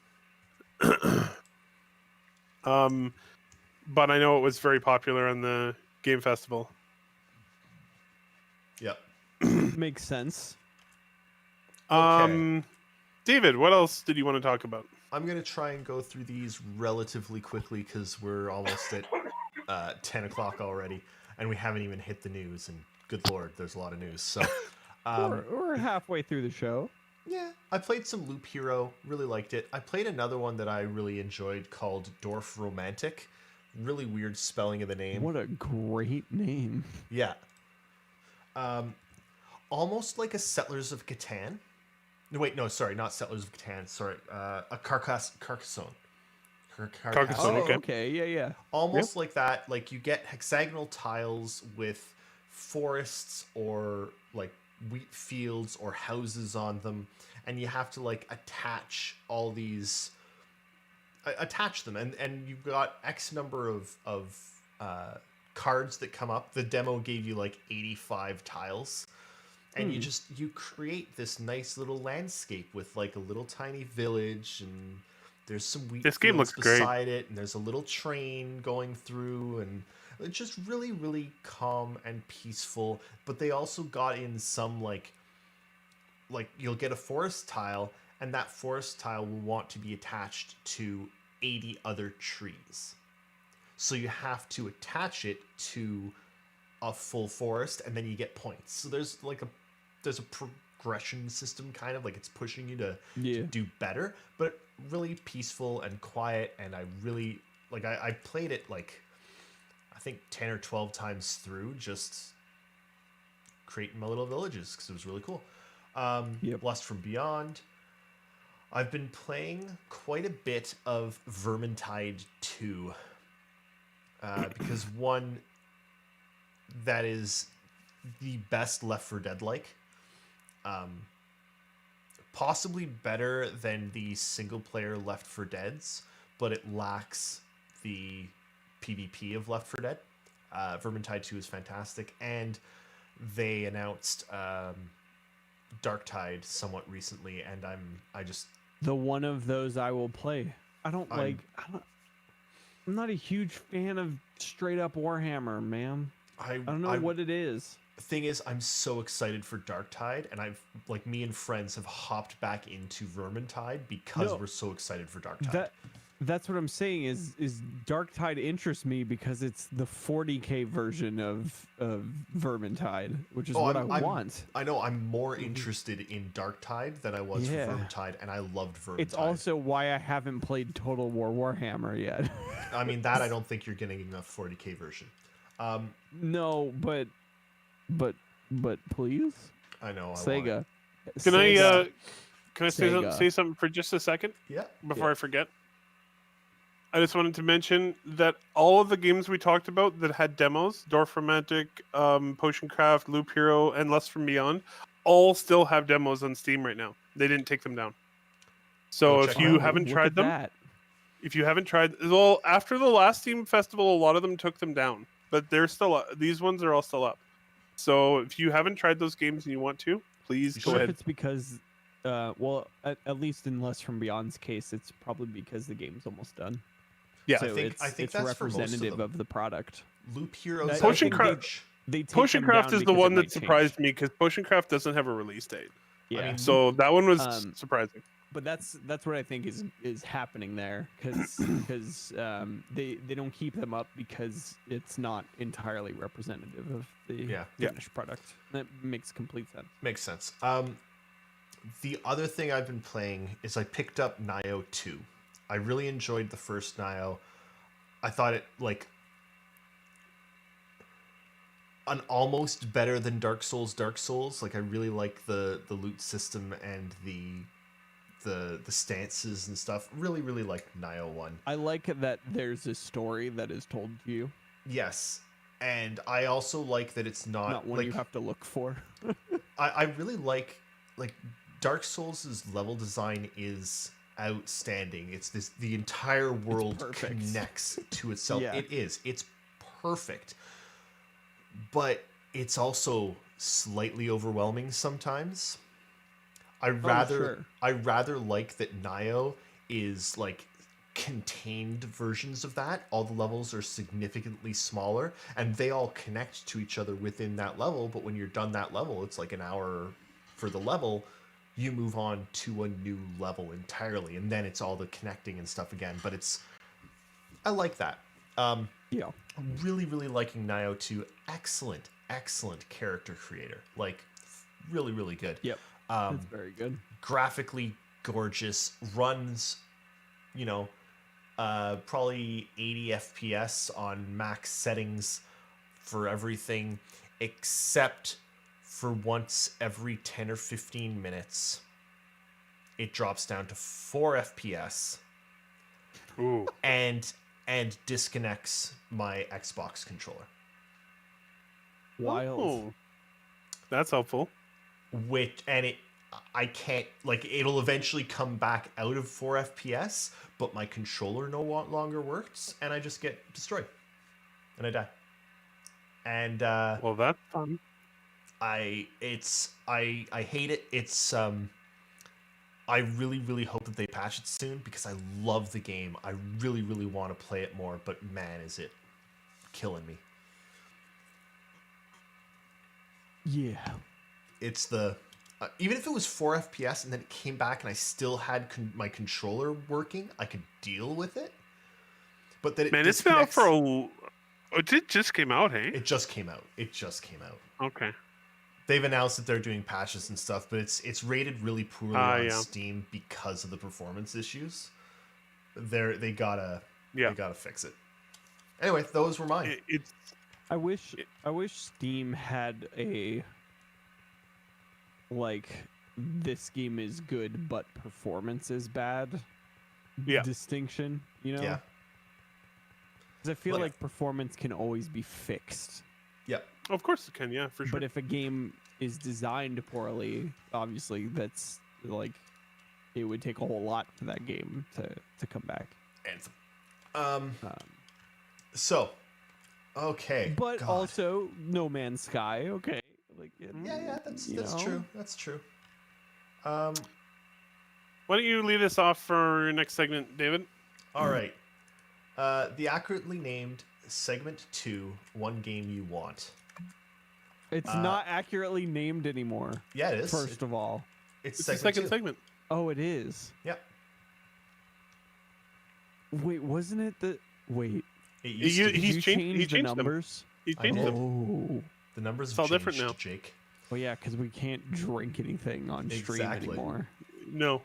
Speaker 3: But I know it was very popular on the game festival.
Speaker 4: Yep.
Speaker 2: Makes sense.
Speaker 4: Okay.
Speaker 3: David, what else did you want to talk about?
Speaker 4: I'm gonna try and go through these relatively quickly because we're almost at 10 o'clock already, and we haven't even hit the news. And good lord, there's a lot of news. So
Speaker 2: We're halfway through the show.
Speaker 4: yeah, I played some Loop Hero, really liked it. I played another one that I really enjoyed called Dwarf Romantic. Really weird spelling of the name.
Speaker 2: What a great name.
Speaker 4: Yeah. Almost like a Settlers of Catan. No, wait, no, sorry, not Settlers of Catan. Sorry, a Carcassonne.
Speaker 3: Carcassonne,
Speaker 2: Oh,
Speaker 3: okay.
Speaker 2: okay. Yeah.
Speaker 4: Almost like that. Like you get hexagonal tiles with forests or like wheat fields or houses on them, and you have to like attach all these. Attach them, and you've got X number of cards that come up. The demo gave you like 85 tiles. And you create this nice little landscape with like a little tiny village, and there's some wheat
Speaker 3: This game
Speaker 4: fields
Speaker 3: looks great.
Speaker 4: beside it, and there's a little train going through, and it's just really, really calm and peaceful. But they also got in some like you'll get a forest tile, and that forest tile will want to be attached to 80 other trees. So you have to attach it to a full forest, and then you get points. So there's a progression system, kind of like it's pushing you to do better. But really peaceful and quiet, and I really like. I played it like I think 10 or 12 times through, just creating my little villages because it was really cool. Lust from Beyond. I've been playing quite a bit of Vermintide 2 because one, that is the best Left 4 Dead like. Possibly better than the single player Left 4 Deads, but it lacks the PvP of Left 4 Dead. Vermintide 2 is fantastic, and they announced Darktide somewhat recently, and I just
Speaker 2: the one of those I will play. I'm not a huge fan of straight up Warhammer, man. I don't know what it is.
Speaker 4: The thing is, I'm so excited for Darktide, and I've like me and friends have hopped back into Vermintide because we're so excited for Darktide.
Speaker 2: That's what I'm saying is Darktide interests me because it's the 40K version of Vermintide, which is what I want.
Speaker 4: I know I'm more interested in Darktide than I was for Vermintide, and I loved Vermintide.
Speaker 2: It's also why I haven't played Total War Warhammer yet.
Speaker 4: I mean, that I don't think you're getting enough 40K version.
Speaker 2: No, but please.
Speaker 4: I know.
Speaker 2: Sega.
Speaker 3: Can I say something for just a second?
Speaker 4: Yeah.
Speaker 3: Before I forget. I just wanted to mention that all of the games we talked about that had demos, Dwarf Romantic, Potion Craft, Loop Hero, and Lust from Beyond, all still have demos on Steam right now. They didn't take them down. So if you haven't tried them, well, after the last Steam Festival, a lot of them took them down, but they're still these ones are all still up. So if you haven't tried those games and you want to, please go ahead.
Speaker 2: It's because, well, at least in Lust from Beyond's case, it's probably because the game's almost done.
Speaker 4: Yeah,
Speaker 2: so
Speaker 4: I think
Speaker 2: it's
Speaker 4: that's
Speaker 2: representative of the product.
Speaker 4: Loop Heroes.
Speaker 3: Potion Craft is the one that surprised me because Potion Craft doesn't have a release date.
Speaker 2: Yeah,
Speaker 4: I mean,
Speaker 3: so that one was surprising.
Speaker 2: But that's what I think is happening there because they don't keep them up because it's not entirely representative of the finished product. That makes complete sense.
Speaker 4: Makes sense. The other thing I've been playing is I picked up Nioh 2. I really enjoyed the first Nioh. I thought it like an almost better than Dark Souls. Like I really like the loot system and the stances and stuff. Really like Nioh 1.
Speaker 2: I like that there's a story that is told to you.
Speaker 4: Yes. And I also like that it's not
Speaker 2: one
Speaker 4: like,
Speaker 2: you have to look for.
Speaker 4: I really like Dark Souls' level design is outstanding. It's the entire world connects to itself.
Speaker 2: Yeah.
Speaker 4: It's perfect, but it's also slightly overwhelming sometimes. I rather like that Nioh is like contained versions of that. All the levels are significantly smaller and they all connect to each other within that level, but when you're done that level, it's like an hour for the level. You move on to a new level entirely, and then it's all the connecting and stuff again. But I like that. I'm really liking Nioh 2. Excellent character creator. Like, really good.
Speaker 2: Yep, that's very good.
Speaker 4: Graphically gorgeous. Runs, probably 80 FPS on max settings for everything, except for once every 10 or 15 minutes, it drops down to 4 FPS.
Speaker 3: Ooh.
Speaker 4: and disconnects my Xbox controller.
Speaker 2: Wild.
Speaker 3: Oh, that's helpful.
Speaker 4: I can't, like, it'll eventually come back out of 4 FPS, but my controller no longer works, and I just get destroyed, and I die. And
Speaker 3: well, that's fun.
Speaker 4: I hate it. It's I really hope that they patch it soon because I love the game. I really want to play it more, but man, is it killing me.
Speaker 2: Yeah.
Speaker 4: It's the even if it was 4 FPS and then it came back and I still had my controller working, I could deal with it. But that
Speaker 3: it's been out for it just came out, hey?
Speaker 4: It just came out.
Speaker 3: Okay.
Speaker 4: They've announced that they're doing patches and stuff, but it's rated really poorly on Steam because of the performance issues. They gotta fix it. Anyway, those were mine.
Speaker 2: I wish Steam had a like this game is good but performance is bad distinction, you know?
Speaker 4: Yeah.
Speaker 2: Because I feel like performance can always be fixed.
Speaker 4: Yep.
Speaker 3: Of course it can, yeah, for sure.
Speaker 2: But if a game is designed poorly, obviously that's like it would take a whole lot for that game to come back.
Speaker 4: Anthem. So, okay.
Speaker 2: But also No Man's Sky, okay. Like
Speaker 4: yeah, that's true. That's true.
Speaker 3: Why don't you lead us off for your next segment, David?
Speaker 4: All right. The accurately named segment 2, one game you want.
Speaker 2: It's not accurately named anymore.
Speaker 4: Yeah, it is.
Speaker 2: First of all,
Speaker 3: it's the second segment.
Speaker 2: Oh, it is.
Speaker 4: Yep.
Speaker 2: Wait, wasn't it the wait?
Speaker 3: He's changed
Speaker 2: the numbers.
Speaker 3: He changed them.
Speaker 2: Oh,
Speaker 4: the numbers
Speaker 3: it's all
Speaker 4: changed,
Speaker 3: different now,
Speaker 4: Jake.
Speaker 2: Well, yeah, because we can't drink anything on stream anymore.
Speaker 3: No.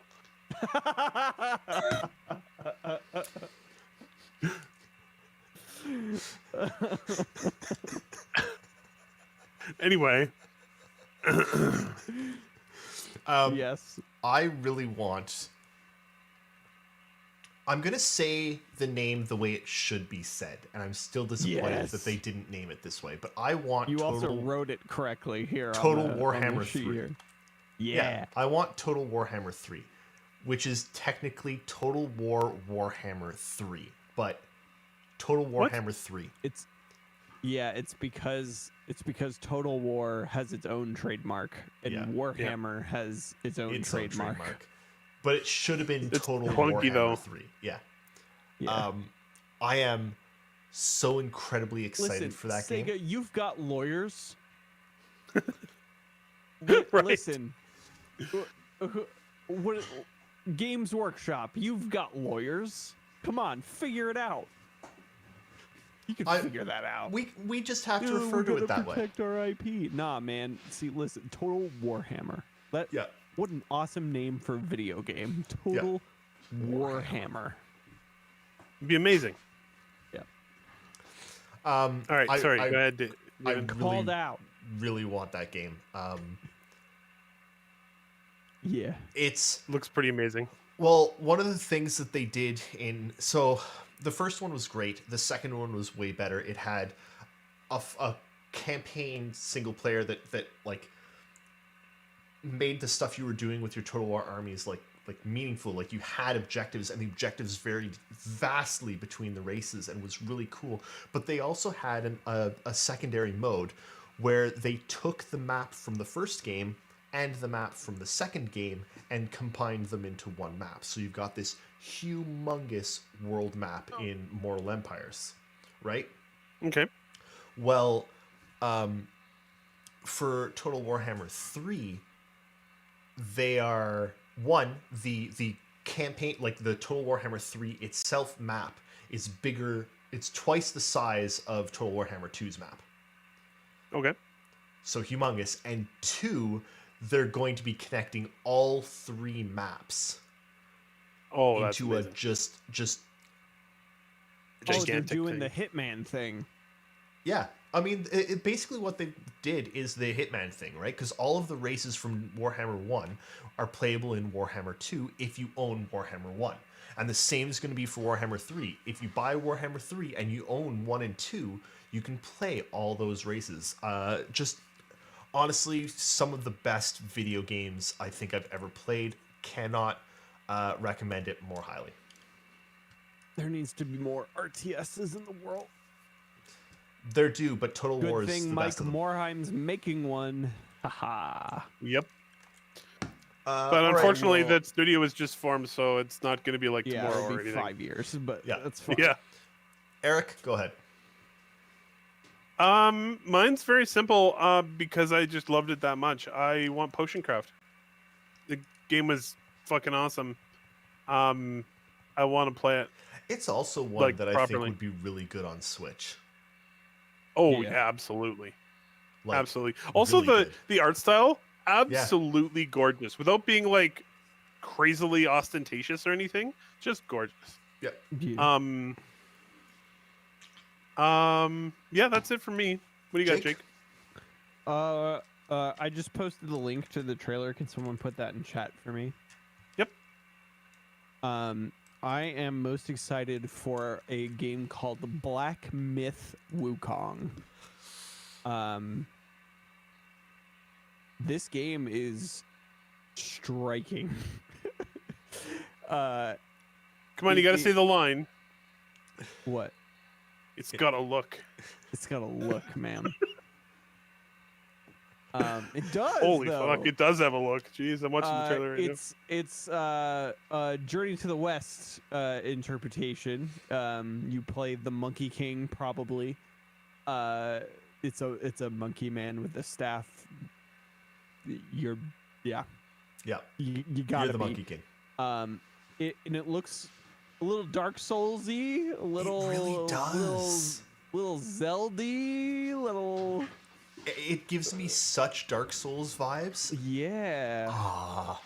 Speaker 3: Anyway.
Speaker 2: Yes.
Speaker 4: I really want. I'm gonna say the name the way it should be said, and I'm still disappointed that they didn't name it this way. But I want.
Speaker 2: You also wrote it correctly here.
Speaker 4: Total
Speaker 2: on the,
Speaker 4: Warhammer
Speaker 2: on the
Speaker 4: 3.
Speaker 2: Here. Yeah.
Speaker 4: I want Total Warhammer 3, which is technically Total War Warhammer 3, but Total Warhammer 3.
Speaker 2: It's because Total War has its own trademark and Warhammer has its own trademark.
Speaker 4: But it should have been Total
Speaker 3: clunky,
Speaker 4: Warhammer 3. Yeah. I am so incredibly excited for that
Speaker 2: Sega,
Speaker 4: game.
Speaker 2: You've got lawyers.
Speaker 3: Right.
Speaker 2: Listen, what Games Workshop? You've got lawyers. Come on, figure it out. You can figure that out.
Speaker 4: We just have to refer to it that way.
Speaker 2: Protect our IP. Nah, man. See, listen. Total Warhammer. What an awesome name for a video game. Total Warhammer.
Speaker 3: It'd be amazing.
Speaker 2: Yeah.
Speaker 3: All right. Sorry. Go ahead.
Speaker 4: I
Speaker 2: called out.
Speaker 4: Really want that game.
Speaker 2: Yeah.
Speaker 3: Looks pretty amazing.
Speaker 4: Well, one of the things that they did the first one was great. The second one was way better. It had a campaign single player that like made the stuff you were doing with your Total War armies like meaningful. Like you had objectives, and the objectives varied vastly between the races and was really cool. But they also had a secondary mode where they took the map from the first game and the map from the second game and combined them into one map. So you've got this humongous world map in Mortal Empires, right?
Speaker 3: Okay.
Speaker 4: Well, for Total Warhammer 3, they are the campaign, like the Total Warhammer 3 itself map is bigger. It's twice the size of Total Warhammer 2's map.
Speaker 3: Okay.
Speaker 4: So humongous. And 2, they're going to be connecting all 3 maps into a just
Speaker 2: they're doing the Hitman thing.
Speaker 4: Yeah. I mean, it basically what they did is the Hitman thing, right? Because all of the races from Warhammer 1 are playable in Warhammer 2 if you own Warhammer 1. And the same is going to be for Warhammer 3. If you buy Warhammer 3 and you own 1 and 2, you can play all those races. Just honestly, some of the best video games I think I've ever played. Cannot recommend it more highly.
Speaker 2: There needs to be more RTSs in the world.
Speaker 4: They're due, but Total War is
Speaker 2: Good thing
Speaker 4: the
Speaker 2: Mike
Speaker 4: best of them.
Speaker 2: Morheim's making one. Haha.
Speaker 3: Yep. But unfortunately, that studio was just formed, so it's not going to be like tomorrow
Speaker 2: it'll
Speaker 3: or
Speaker 2: be
Speaker 3: anything.
Speaker 2: 5 years, but that's fine.
Speaker 3: Yeah.
Speaker 4: Eric, go ahead.
Speaker 3: Mine's very simple. Because I just loved it that much. I want Potioncraft. The game was fucking awesome. I want to play it.
Speaker 4: It's also one that I
Speaker 3: properly.
Speaker 4: think would be really good on Switch.
Speaker 3: Oh yeah, absolutely.
Speaker 4: Like,
Speaker 3: Absolutely. Also,
Speaker 4: really
Speaker 3: the art style, absolutely gorgeous. Without being like crazily ostentatious or anything, just gorgeous.
Speaker 4: Yeah.
Speaker 3: Yeah, that's it for me. What do you got, Jake?
Speaker 2: I just posted the link to the trailer. Can someone put that in chat for me?
Speaker 3: Yep.
Speaker 2: I am most excited for a game called The Black Myth Wukong. This game is striking.
Speaker 3: Come on, you got to say the line.
Speaker 2: What?
Speaker 3: It's got a look.
Speaker 2: It's got a look, man. It does.
Speaker 3: Holy
Speaker 2: though.
Speaker 3: fuck! It does have a look. Jeez, I'm watching the trailer right
Speaker 2: It's Journey to the West interpretation. You play the Monkey King, probably. It's a monkey man with a staff. You gotta
Speaker 4: You're the
Speaker 2: be.
Speaker 4: Monkey King.
Speaker 2: It looks a little Dark Souls-y, a little.
Speaker 4: It really does.
Speaker 2: Little Zelda-y, little.
Speaker 4: It gives me such Dark Souls vibes.
Speaker 2: Yeah.
Speaker 4: Ah.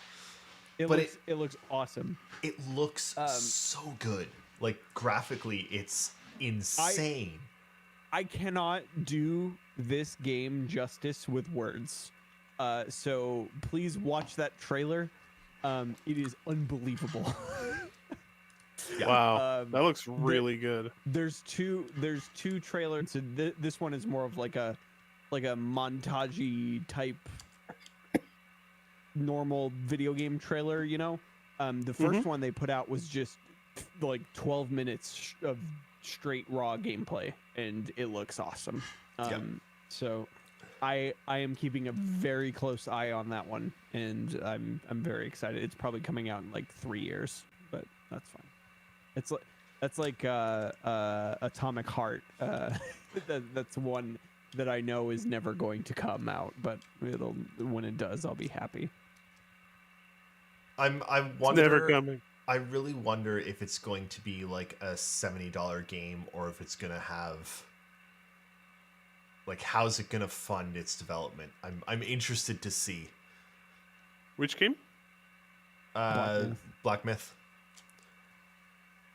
Speaker 2: It looks awesome.
Speaker 4: It looks so good. Like graphically, it's insane.
Speaker 2: I cannot do this game justice with words. So please watch that trailer. It is unbelievable.
Speaker 4: Yeah.
Speaker 3: Wow, that looks really good.
Speaker 2: There's two trailers. So this one is more of like a montagey type normal video game trailer, you know. The first one they put out was just like 12 minutes of straight raw gameplay, and it looks awesome. So I am keeping a very close eye on that one, and I'm very excited. It's probably coming out in like 3 years, but that's fine. That's like Atomic Heart. That's one that I know is never going to come out, but when it does, I'll be happy.
Speaker 4: I wonder.
Speaker 3: It's never coming.
Speaker 4: I really wonder if it's going to be like a $70 game, or if it's gonna have like, how's it gonna fund its development? I'm interested to see.
Speaker 3: Which game?
Speaker 4: Black Myth.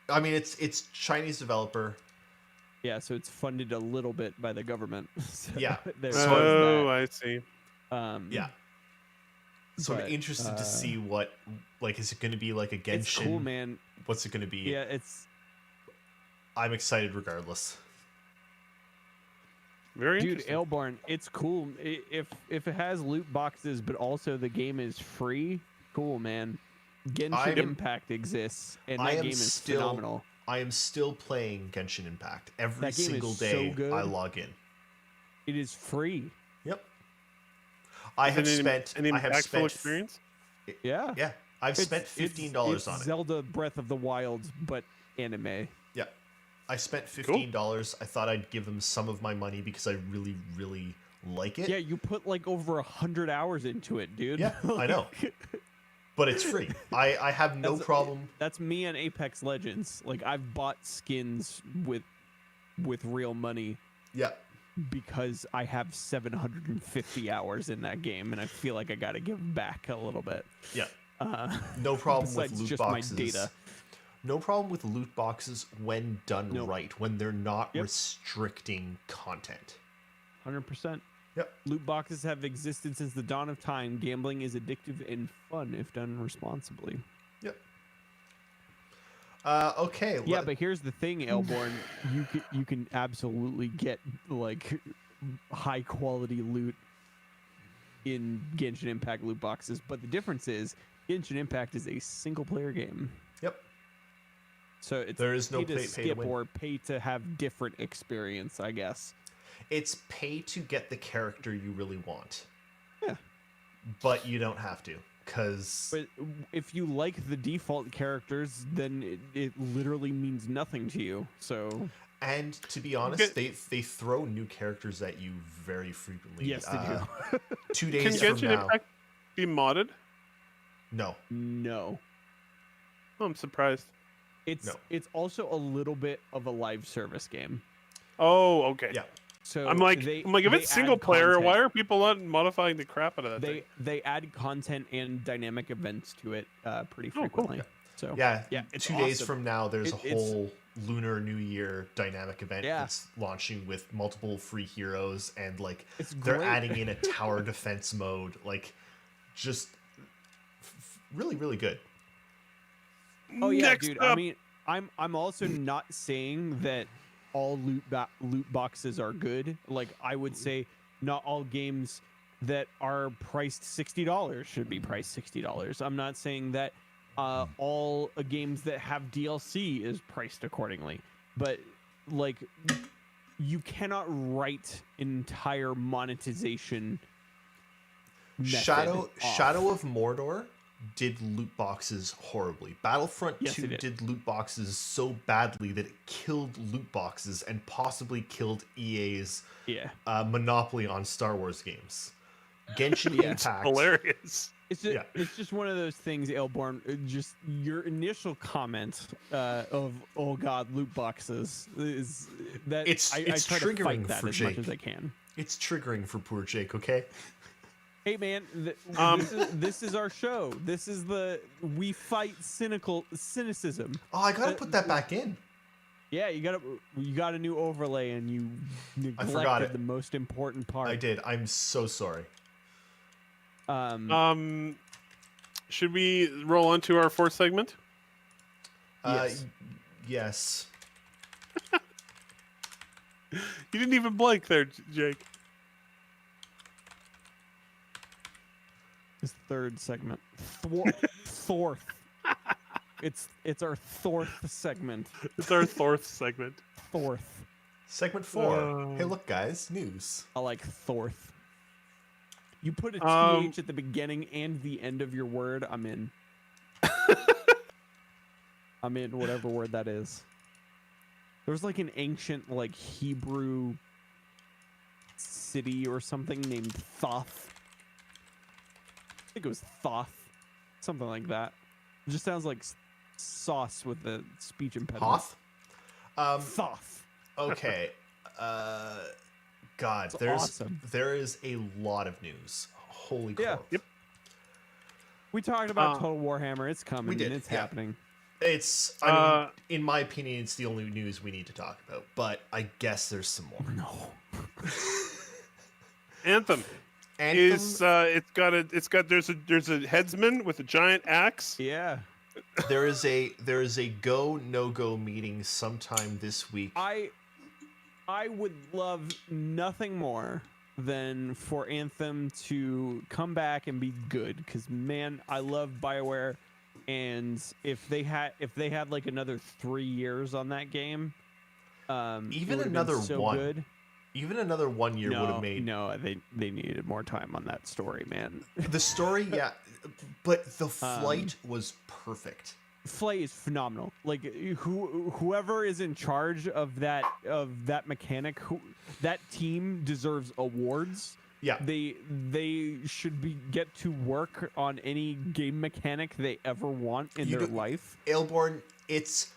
Speaker 4: I mean, it's Chinese developer.
Speaker 2: Yeah, so it's funded a little bit by the government. So
Speaker 4: Yeah.
Speaker 3: I see.
Speaker 4: Yeah. So I'm interested to see what, like, is it going to be like a Genshin?
Speaker 2: It's cool, man.
Speaker 4: What's it going to be?
Speaker 2: Yeah,
Speaker 4: I'm excited regardless.
Speaker 3: Very
Speaker 2: Dude,
Speaker 3: interesting.
Speaker 2: Airborne, it's cool. If it has loot boxes, but also the game is free, cool, man. Genshin Impact exists, and that game is phenomenal.
Speaker 4: I am still playing Genshin Impact every
Speaker 2: That game
Speaker 4: single
Speaker 2: is
Speaker 4: day.
Speaker 2: so good.
Speaker 4: I log in.
Speaker 2: It is free.
Speaker 4: Yep. I have spent.
Speaker 3: Experience.
Speaker 2: Yeah.
Speaker 4: Yeah, I've spent $15 on it.
Speaker 2: Zelda Breath of the Wild, but anime.
Speaker 4: Yeah, I spent $15. Cool. I thought I'd give them some of my money because I really, really like it.
Speaker 2: Yeah, you put like over 100 hours into it, dude.
Speaker 4: Yeah, I know. But it's free. I have no problem.
Speaker 2: That's me on Apex Legends. Like, I've bought skins with real money.
Speaker 4: Yeah.
Speaker 2: Because I have 750 hours in that game, and I feel like I got to give back a little bit.
Speaker 4: Yeah. No problem with loot
Speaker 2: just
Speaker 4: boxes.
Speaker 2: My data.
Speaker 4: No problem with loot boxes when done right, when they're not
Speaker 2: Yep.
Speaker 4: restricting content.
Speaker 2: 100%.
Speaker 4: Yep.
Speaker 2: Loot boxes have existed since the dawn of time. Gambling is addictive and fun if done responsibly.
Speaker 4: Yep. Okay.
Speaker 2: Yeah, but here's the thing, Elborn. You can absolutely get like high quality loot in Genshin Impact loot boxes, but the difference is Genshin Impact is a single player game.
Speaker 4: Yep.
Speaker 2: So
Speaker 4: there is no
Speaker 2: pay to skip
Speaker 4: pay to win.
Speaker 2: or pay to have different experience, I guess.
Speaker 4: It's pay to get the character you really want.
Speaker 2: Yeah.
Speaker 4: But you don't have to, because...
Speaker 2: But if you like the default characters, then it literally means nothing to you, so...
Speaker 4: And to be honest, they throw new characters at you very frequently.
Speaker 2: Yes, they do.
Speaker 4: 2 days
Speaker 3: Can
Speaker 4: from
Speaker 3: Genshin
Speaker 4: now...
Speaker 3: Impact be modded?
Speaker 4: No.
Speaker 2: No.
Speaker 3: Oh, I'm surprised.
Speaker 2: It's also a little bit of a live service game.
Speaker 3: Oh, okay.
Speaker 4: Yeah.
Speaker 2: So
Speaker 3: I'm like, if it's single player, why are people not modifying the crap out of that thing?
Speaker 2: They add content and dynamic events to it pretty frequently.
Speaker 4: Cool.
Speaker 2: So
Speaker 4: yeah,
Speaker 2: it's
Speaker 4: 2
Speaker 2: awesome.
Speaker 4: days from now, there's a whole Lunar New Year dynamic event that's launching with multiple free heroes, and like they're adding in a tower defense mode, like just really, really good.
Speaker 2: Oh yeah, dude. I mean, I'm also not saying that all loot boxes are good. Like I would say, not all games that are priced $60 should be priced $60. I'm not saying that all games that have DLC is priced accordingly, but like you cannot write entire monetization
Speaker 4: Shadow of Mordor did loot boxes horribly. Battlefront 2 did loot boxes so badly that it killed loot boxes and possibly killed EA's monopoly on Star Wars games. Genshin Impact,
Speaker 3: hilarious.
Speaker 2: It's just one of those things, Ailborn. Just your initial comment of "oh God, loot boxes" is that
Speaker 4: it's
Speaker 2: I try
Speaker 4: triggering
Speaker 2: to fight that
Speaker 4: for
Speaker 2: as
Speaker 4: Jake.
Speaker 2: much as I can.
Speaker 4: It's triggering for poor Jake. Okay.
Speaker 2: Hey man, this is our show. This is we fight cynicism.
Speaker 4: Oh, I gotta put that back in.
Speaker 2: Yeah, you got a new overlay and you neglected the most important part.
Speaker 4: I did. I'm so sorry.
Speaker 3: Should we roll on to our fourth segment?
Speaker 4: Yes.
Speaker 3: You didn't even blink there, Jake.
Speaker 2: His third segment. Fourth. It's our fourth segment.
Speaker 3: It's our fourth segment.
Speaker 2: Fourth.
Speaker 4: Segment 4. Hey, look, guys, news.
Speaker 2: I like fourth. You put a TH at the beginning and the end of your word, I'm in. I'm in whatever word that is. There's like an ancient like Hebrew city or something named Thoth. I think it was Thoth. Something like that. It just sounds like sauce with the speech impediment.
Speaker 4: Hoth?
Speaker 2: Thoth.
Speaker 4: Okay. God, there is a lot of news. Holy crap.
Speaker 2: Yep. We talked about Total Warhammer. It's coming.
Speaker 4: We did.
Speaker 2: It's happening.
Speaker 4: It's, I mean, in my opinion, it's the only news we need to talk about, but I guess there's some more.
Speaker 2: No.
Speaker 3: Anthem is there's a headsman with a giant axe.
Speaker 2: Yeah.
Speaker 4: There is a go no go meeting sometime this week.
Speaker 2: I would love nothing more than for Anthem to come back and be good, because man, I love BioWare, and if they had like another 3 years on that game,
Speaker 4: even another even another 1 year would have made.
Speaker 2: No, they needed more time on that story, man.
Speaker 4: The story, yeah, but the flight was perfect.
Speaker 2: Flight is phenomenal. Like whoever is in charge of that mechanic, that team deserves awards.
Speaker 4: Yeah,
Speaker 2: they should get to work on any game mechanic they ever want in their life.
Speaker 4: Ailborn, it's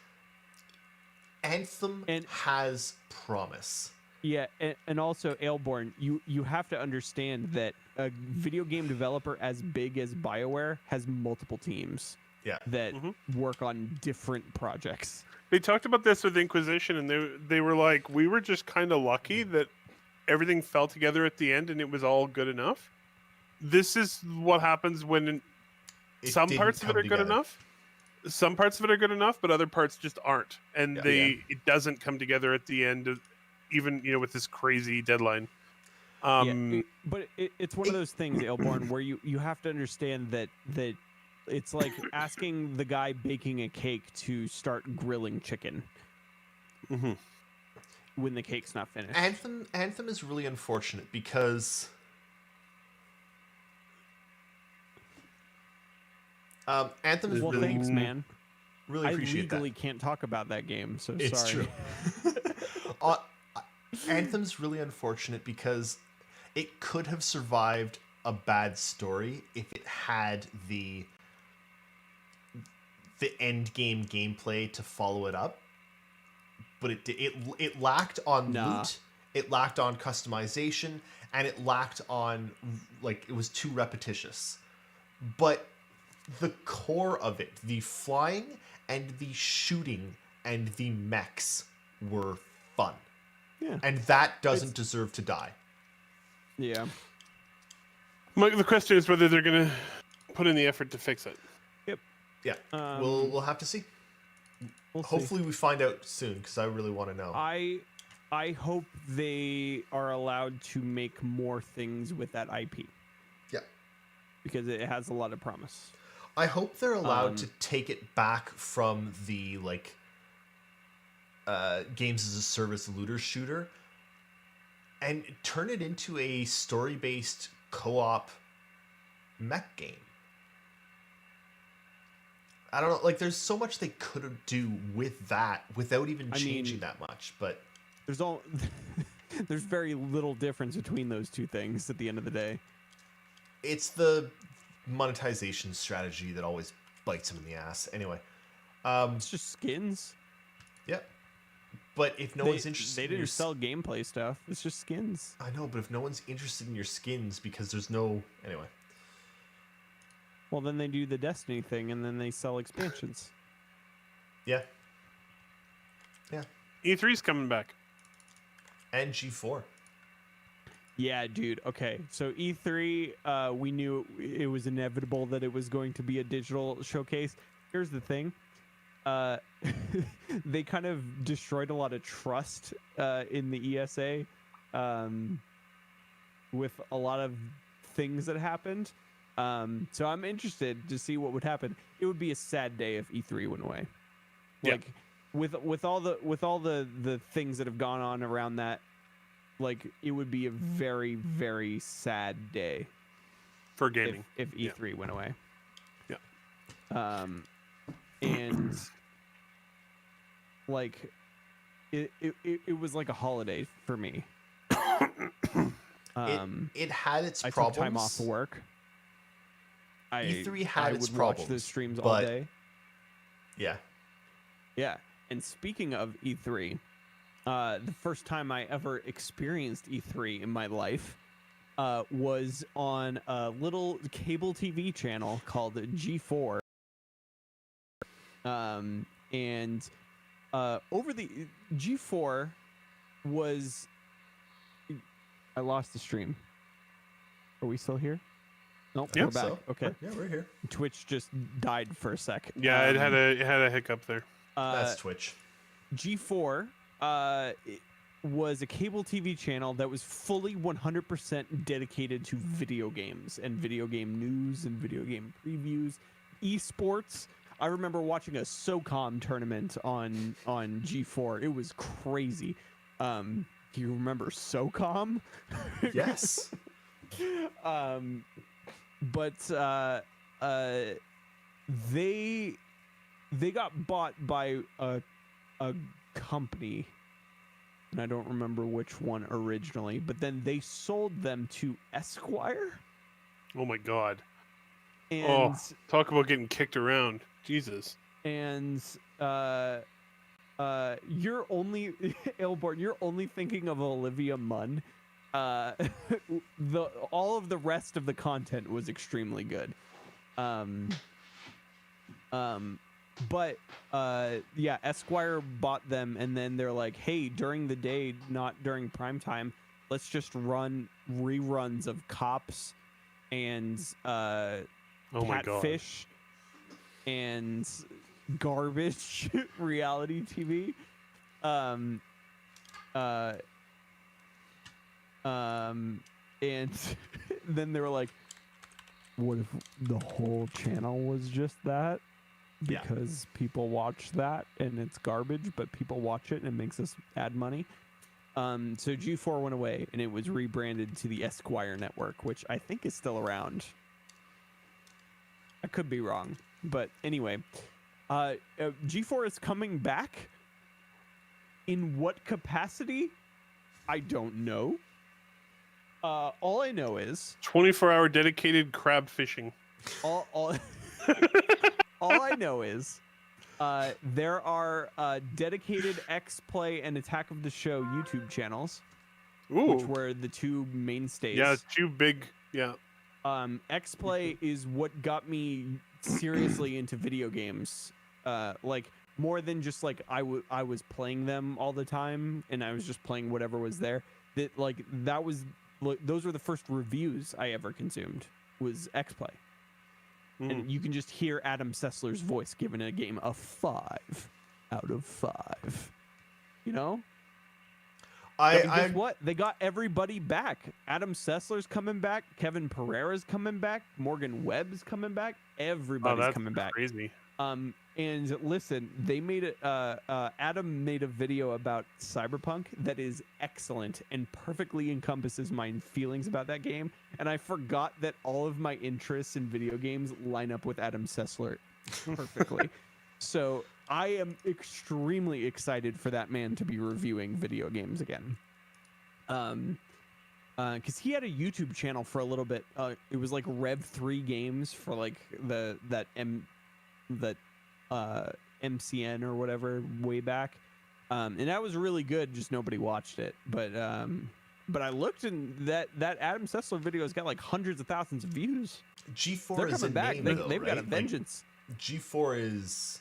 Speaker 4: Anthem has promise.
Speaker 2: Yeah, and also Ailborn, you have to understand that a video game developer as big as BioWare has multiple teams.
Speaker 4: Yeah.
Speaker 2: That work on different projects.
Speaker 3: They talked about this with Inquisition, and they were like, we were just kind of lucky that everything fell together at the end and it was all good enough. This is what happens when some parts of it are good enough. Some parts of it are good enough, but other parts just aren't. And it doesn't come together at the end of, even, with this crazy deadline.
Speaker 2: But it's one of those things, Ailborn, where you have to understand that it's like asking the guy baking a cake to start grilling chicken when the cake's not finished.
Speaker 4: Anthem is really unfortunate because Anthem is really...
Speaker 2: thanks, man.
Speaker 4: Really appreciate that.
Speaker 2: I legally can't talk about that game, so
Speaker 4: it's
Speaker 2: sorry.
Speaker 4: True. Anthem's really unfortunate because it could have survived a bad story if it had the end game gameplay to follow it up, but it lacked on loot. it lacked on customization, and it lacked on, like, it was too repetitious. But the core of it, the flying and the shooting and the mechs were fun.
Speaker 2: Yeah.
Speaker 4: And that doesn't deserve to die.
Speaker 2: Yeah.
Speaker 3: Mike, the question is whether they're going to put in the effort to fix it.
Speaker 2: Yep.
Speaker 4: Yeah. We'll have to see. Hopefully we find out soon, because I really want to know.
Speaker 2: I hope they are allowed to make more things with that IP.
Speaker 4: Yeah.
Speaker 2: Because it has a lot of promise.
Speaker 4: I hope they're allowed to take it back from the, like, games as a service looter shooter and turn it into a story-based co-op mech game. I don't know, like, there's so much they could do with that without even changing that much, but
Speaker 2: there's very little difference between those two things at the end of the day.
Speaker 4: It's the monetization strategy that always bites them in the ass. Anyway,
Speaker 2: it's just skins.
Speaker 4: Yep. But if no one's interested,
Speaker 2: they didn't sell gameplay stuff. It's just skins.
Speaker 4: I know, but if no one's interested in your skins because there's no anyway.
Speaker 2: Well, then they do the Destiny thing, and then they sell expansions.
Speaker 4: Yeah. Yeah.
Speaker 3: E3's coming back.
Speaker 4: And G4.
Speaker 2: Yeah, dude. Okay, so E3, we knew it was inevitable that it was going to be a digital showcase. Here's the thing. They kind of destroyed a lot of trust in the ESA with a lot of things that happened. So I'm interested to see what would happen. It would be a sad day if E3 went away. Like with all the things that have gone on around that, like it would be a very, very sad day
Speaker 3: for gaming
Speaker 2: if E3 went away.
Speaker 3: Yeah.
Speaker 2: And like it was like a holiday for me.
Speaker 4: It had its
Speaker 2: I
Speaker 4: problems.
Speaker 2: took time off of work.
Speaker 4: E3 had
Speaker 2: I
Speaker 4: its
Speaker 2: would
Speaker 4: problems.
Speaker 2: watch those streams all day.
Speaker 4: Yeah.
Speaker 2: Yeah. And speaking of E3, the first time I ever experienced E3 in my life was on a little cable TV channel called G4. And over the G4 was... I lost the stream. Are we still here? Nope, we're back.
Speaker 4: So.
Speaker 2: Okay.
Speaker 4: Yeah, we're here.
Speaker 2: Twitch just died for a sec.
Speaker 3: Yeah, it had a hiccup there.
Speaker 4: That's Twitch.
Speaker 2: G4 it was a cable TV channel that was fully 100% dedicated to video games and video game news and video game previews, esports. I remember watching a SOCOM tournament on G4. It was crazy. Do you remember SOCOM?
Speaker 4: Yes.
Speaker 2: But they got bought by a company, and I don't remember which one originally, but then they sold them to Esquire.
Speaker 3: Oh my god.
Speaker 2: And
Speaker 3: talk about getting kicked around. Jesus.
Speaker 2: And you're only Ailborn, you're only thinking of Olivia Munn. All of the rest of the content was extremely good. But yeah, Esquire bought them, and then they're like, hey, during the day, not during prime time, let's just run reruns of Cops and Catfish and garbage reality TV. And then they were like, what if the whole channel was just that? Because people watch that and it's garbage, but people watch it and it makes us add money. So G4 went away and it was rebranded to the Esquire Network, which I think is still around. I could be wrong, but anyway, G4 is coming back. In what capacity? I don't know. All I know is
Speaker 3: 24-hour dedicated crab fishing.
Speaker 2: All I know is there are dedicated X Play and Attack of the Show YouTube channels
Speaker 3: Ooh.
Speaker 2: which were the two mainstays.
Speaker 3: Yeah, two big. Yeah.
Speaker 2: X-Play is what got me seriously into video games. Like more than just like I was playing them all the time and I was just playing whatever was there. Those were the first reviews I ever consumed was X-Play. And you can just hear Adam Sessler's voice giving a game a 5 out of 5. You know? Guess what? They got everybody back. Adam Sessler's coming back. Kevin Pereira's coming back. Morgan Webb's coming back. Everybody's coming back.
Speaker 3: Crazy.
Speaker 2: And listen, they made it. Adam made a video about Cyberpunk that is excellent and perfectly encompasses my feelings about that game. And I forgot that all of my interests in video games line up with Adam Sessler perfectly. So I am extremely excited for that man to be reviewing video games again. Because he had a YouTube channel for a little bit. It was like Rev3 Games for like that MCN or whatever way back, and that was really good. Just nobody watched it. But I looked and that Adam Sessler video has got like hundreds of thousands of views.
Speaker 4: G4
Speaker 2: They're
Speaker 4: is
Speaker 2: coming
Speaker 4: a
Speaker 2: back.
Speaker 4: name,
Speaker 2: They've got a vengeance.
Speaker 4: Like, G4 is.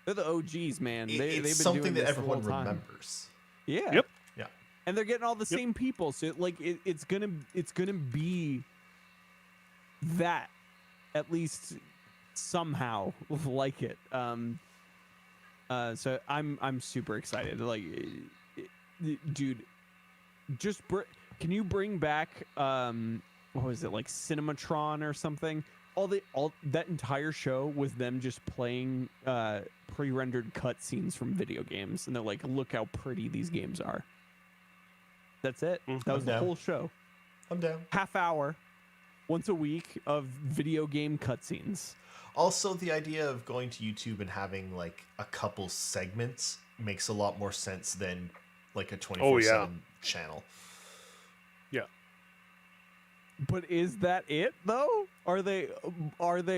Speaker 2: They're the OGs, man. They've been
Speaker 4: something
Speaker 2: doing
Speaker 4: that
Speaker 2: this
Speaker 4: everyone
Speaker 2: the whole time.
Speaker 4: remembers.
Speaker 2: Yeah.
Speaker 3: Yep.
Speaker 4: Yeah.
Speaker 2: And they're getting all the same people, so it's gonna be that at least somehow like it. So I'm super excited. Like, dude, just can you bring back what was it, like Cinematron or something? All that entire show was them just playing pre-rendered cutscenes from video games, and they're like, look how pretty these games are. That's it. That was the whole show.
Speaker 4: I'm down.
Speaker 2: Half hour once a week of video game cutscenes.
Speaker 4: Also, the idea of going to YouTube and having like a couple segments makes a lot more sense than like a 24/7 channel.
Speaker 3: Yeah.
Speaker 2: But is that it though? Are they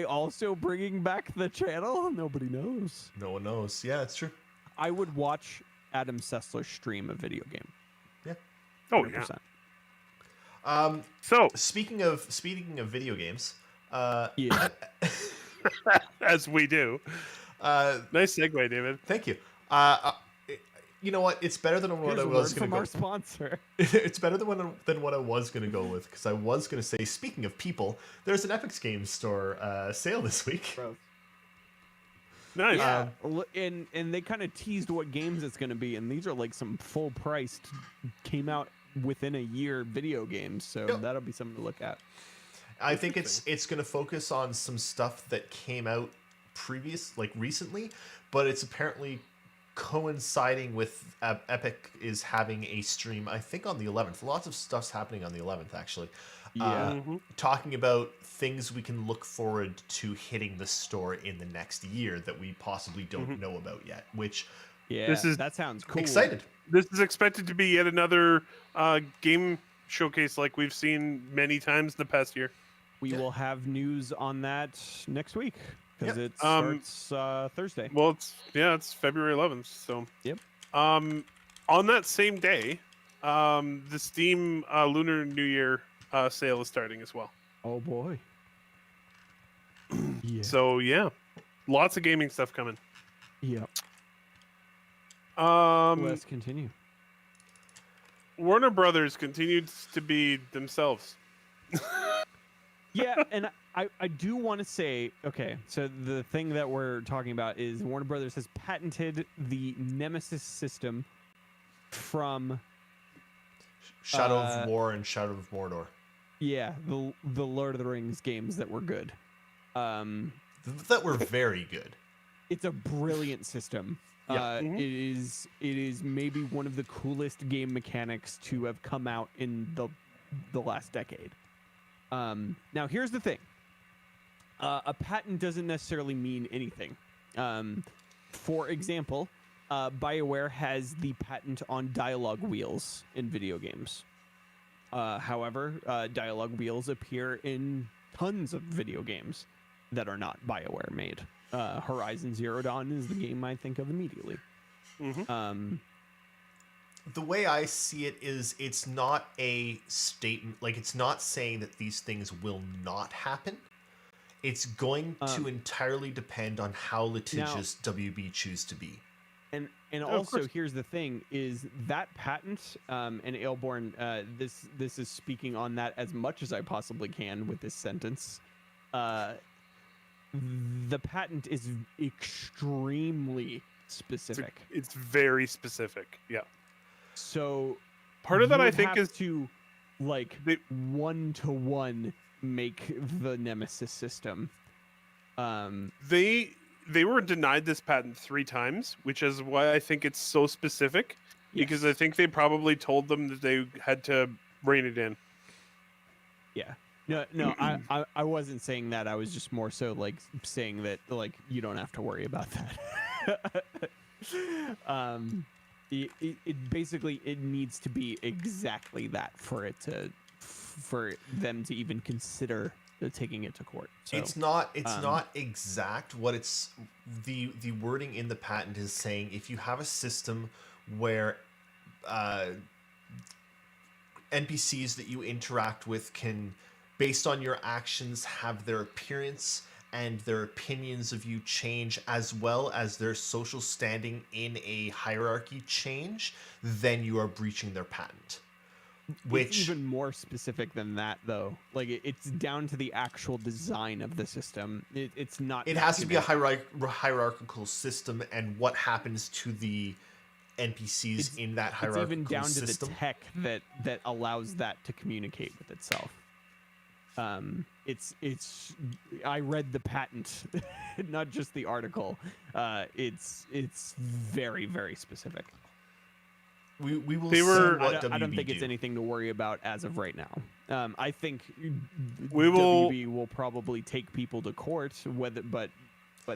Speaker 2: also bringing back the channel? Nobody knows.
Speaker 4: No one knows. Yeah, it's true.
Speaker 2: I would watch Adam Sessler stream a video game.
Speaker 4: Yeah.
Speaker 2: 100%.
Speaker 3: So
Speaker 4: speaking of video games,
Speaker 2: yeah.
Speaker 3: As we do. Nice segue, David.
Speaker 4: Thank you. You know what? It's better than what
Speaker 2: Here's
Speaker 4: I was going to go.
Speaker 2: Our sponsor.
Speaker 4: It's better than what I was going to go with, because I was going to say, speaking of people, there's an Epic Games Store sale this week.
Speaker 2: Bro.
Speaker 3: Nice.
Speaker 2: Yeah, and they kind of teased what games it's going to be, and these are like some full priced, came out within a year video games, so that'll be something to look at.
Speaker 4: I think it's going to focus on some stuff that came out recently, but it's apparently coinciding with Epic is having a stream, I think on the 11th. Lots of stuff's happening on the 11th, actually. Talking about things we can look forward to hitting the store in the next year that we possibly don't know about yet, which
Speaker 2: that sounds cool.
Speaker 4: Excited.
Speaker 3: This is expected to be yet another game showcase like we've seen many times in the past year.
Speaker 2: We will have news on that next week because it starts Thursday.
Speaker 3: Well, it's February 11th. So on that same day, the Steam Lunar New Year sale is starting as well.
Speaker 2: Oh boy! Yeah.
Speaker 3: So lots of gaming stuff coming.
Speaker 2: Yeah. Let's continue.
Speaker 3: Warner Brothers continues to be themselves.
Speaker 2: Yeah, and I do want to say, okay, so the thing that we're talking about is Warner Brothers has patented the Nemesis system from
Speaker 4: Shadow of War and Shadow of Mordor.
Speaker 2: Yeah, the Lord of the Rings games that were good.
Speaker 4: That were very good.
Speaker 2: It's a brilliant system. It is maybe one of the coolest game mechanics to have come out in the last decade. Now here's the thing. A patent doesn't necessarily mean anything. For example, BioWare has the patent on dialogue wheels in video games. However, dialogue wheels appear in tons of video games that are not BioWare made. Horizon Zero Dawn is the game I think of immediately.
Speaker 4: the way I see it is it's not a statement, like it's not saying that these things will not happen. It's going to entirely depend on how litigious WB choose to be.
Speaker 2: And also, here's the thing: is that patent and Ailborn? This is speaking on that as much as I possibly can with this sentence. The patent is extremely specific.
Speaker 3: It's very specific. Yeah.
Speaker 2: So
Speaker 3: part of that I think is
Speaker 2: to like 1-to-1 make the Nemesis system.
Speaker 3: They were denied this patent 3 times, which is why I think it's so specific. Yes. Because I think they probably told them that they had to rein it in.
Speaker 2: Yeah. No, I wasn't saying that. I was just more so like saying that like you don't have to worry about that. It basically it needs to be exactly that for them to even consider taking it to court. So,
Speaker 4: it's not exact. What it's the wording in the patent is saying if you have a system where NPCs that you interact with can, based on your actions, have their appearance and their opinions of you change, as well as their social standing in a hierarchy change, then you are breaching their patent. Which
Speaker 2: it's even more specific than that, though. Like it's down to the actual design of the system. It's not.
Speaker 4: It has to be a hierarchical system, and what happens to the NPCs in that hierarchical system.
Speaker 2: It's even down to the tech that allows that to communicate with itself. It's. I read the patent, not just the article. It's very, very specific.
Speaker 4: We will see what WB
Speaker 2: I don't think it's anything to worry about as of right now. I think
Speaker 3: WB
Speaker 2: will probably take people to court. But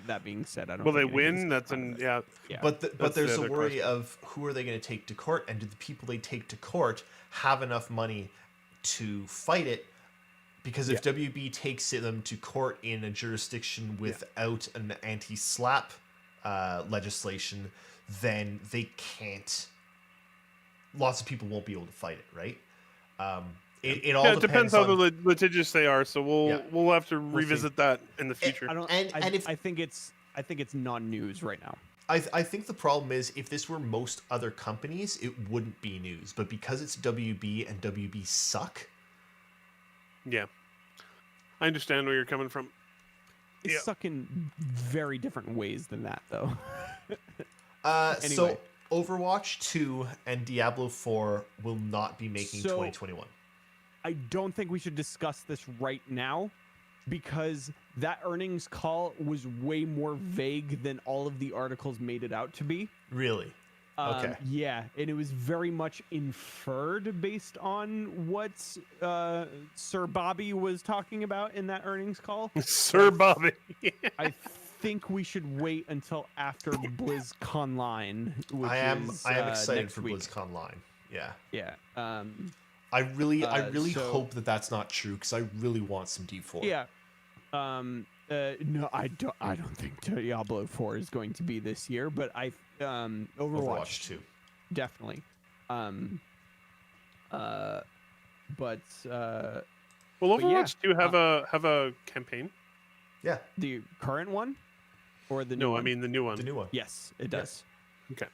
Speaker 2: that being said, I don't.
Speaker 3: Will they win? That's yeah.
Speaker 4: But there's a worry of who are they going to take to court, and do the people they take to court have enough money to fight it? Because if WB takes them to court in a jurisdiction without an anti-slap legislation, then they can't. Lots of people won't be able to fight it, right? It all
Speaker 3: depends how litigious they are. So we'll have to revisit that in the future.
Speaker 2: I think it's non-news right now.
Speaker 4: I think the problem is if this were most other companies, it wouldn't be news. But because it's WB and WB suck.
Speaker 3: Yeah, I understand where you're coming from.
Speaker 2: It's suck in very different ways than that, though.
Speaker 4: Anyway. So Overwatch 2 and Diablo 4 will not be making 2021.
Speaker 2: I don't think we should discuss this right now because that earnings call was way more vague than all of the articles made it out to be.
Speaker 4: Really? Okay.
Speaker 2: Yeah, and it was very much inferred based on what Sir Bobby was talking about in that earnings call.
Speaker 3: Sir Bobby.
Speaker 2: I think we should wait until after BlizzConline, which
Speaker 4: I am excited for
Speaker 2: week.
Speaker 4: BlizzConline. Yeah.
Speaker 2: Yeah.
Speaker 4: I really hope that that's not true because I really want some D4.
Speaker 2: Yeah. No, I don't think Diablo 4 is going to be this year, but Overwatch
Speaker 4: 2
Speaker 2: definitely. But
Speaker 3: will Overwatch 2 have a campaign?
Speaker 4: Yeah.
Speaker 2: The current one, or the new one?
Speaker 3: No, I mean the new one.
Speaker 4: The new one.
Speaker 2: Yes, it does.
Speaker 3: Yeah. Okay.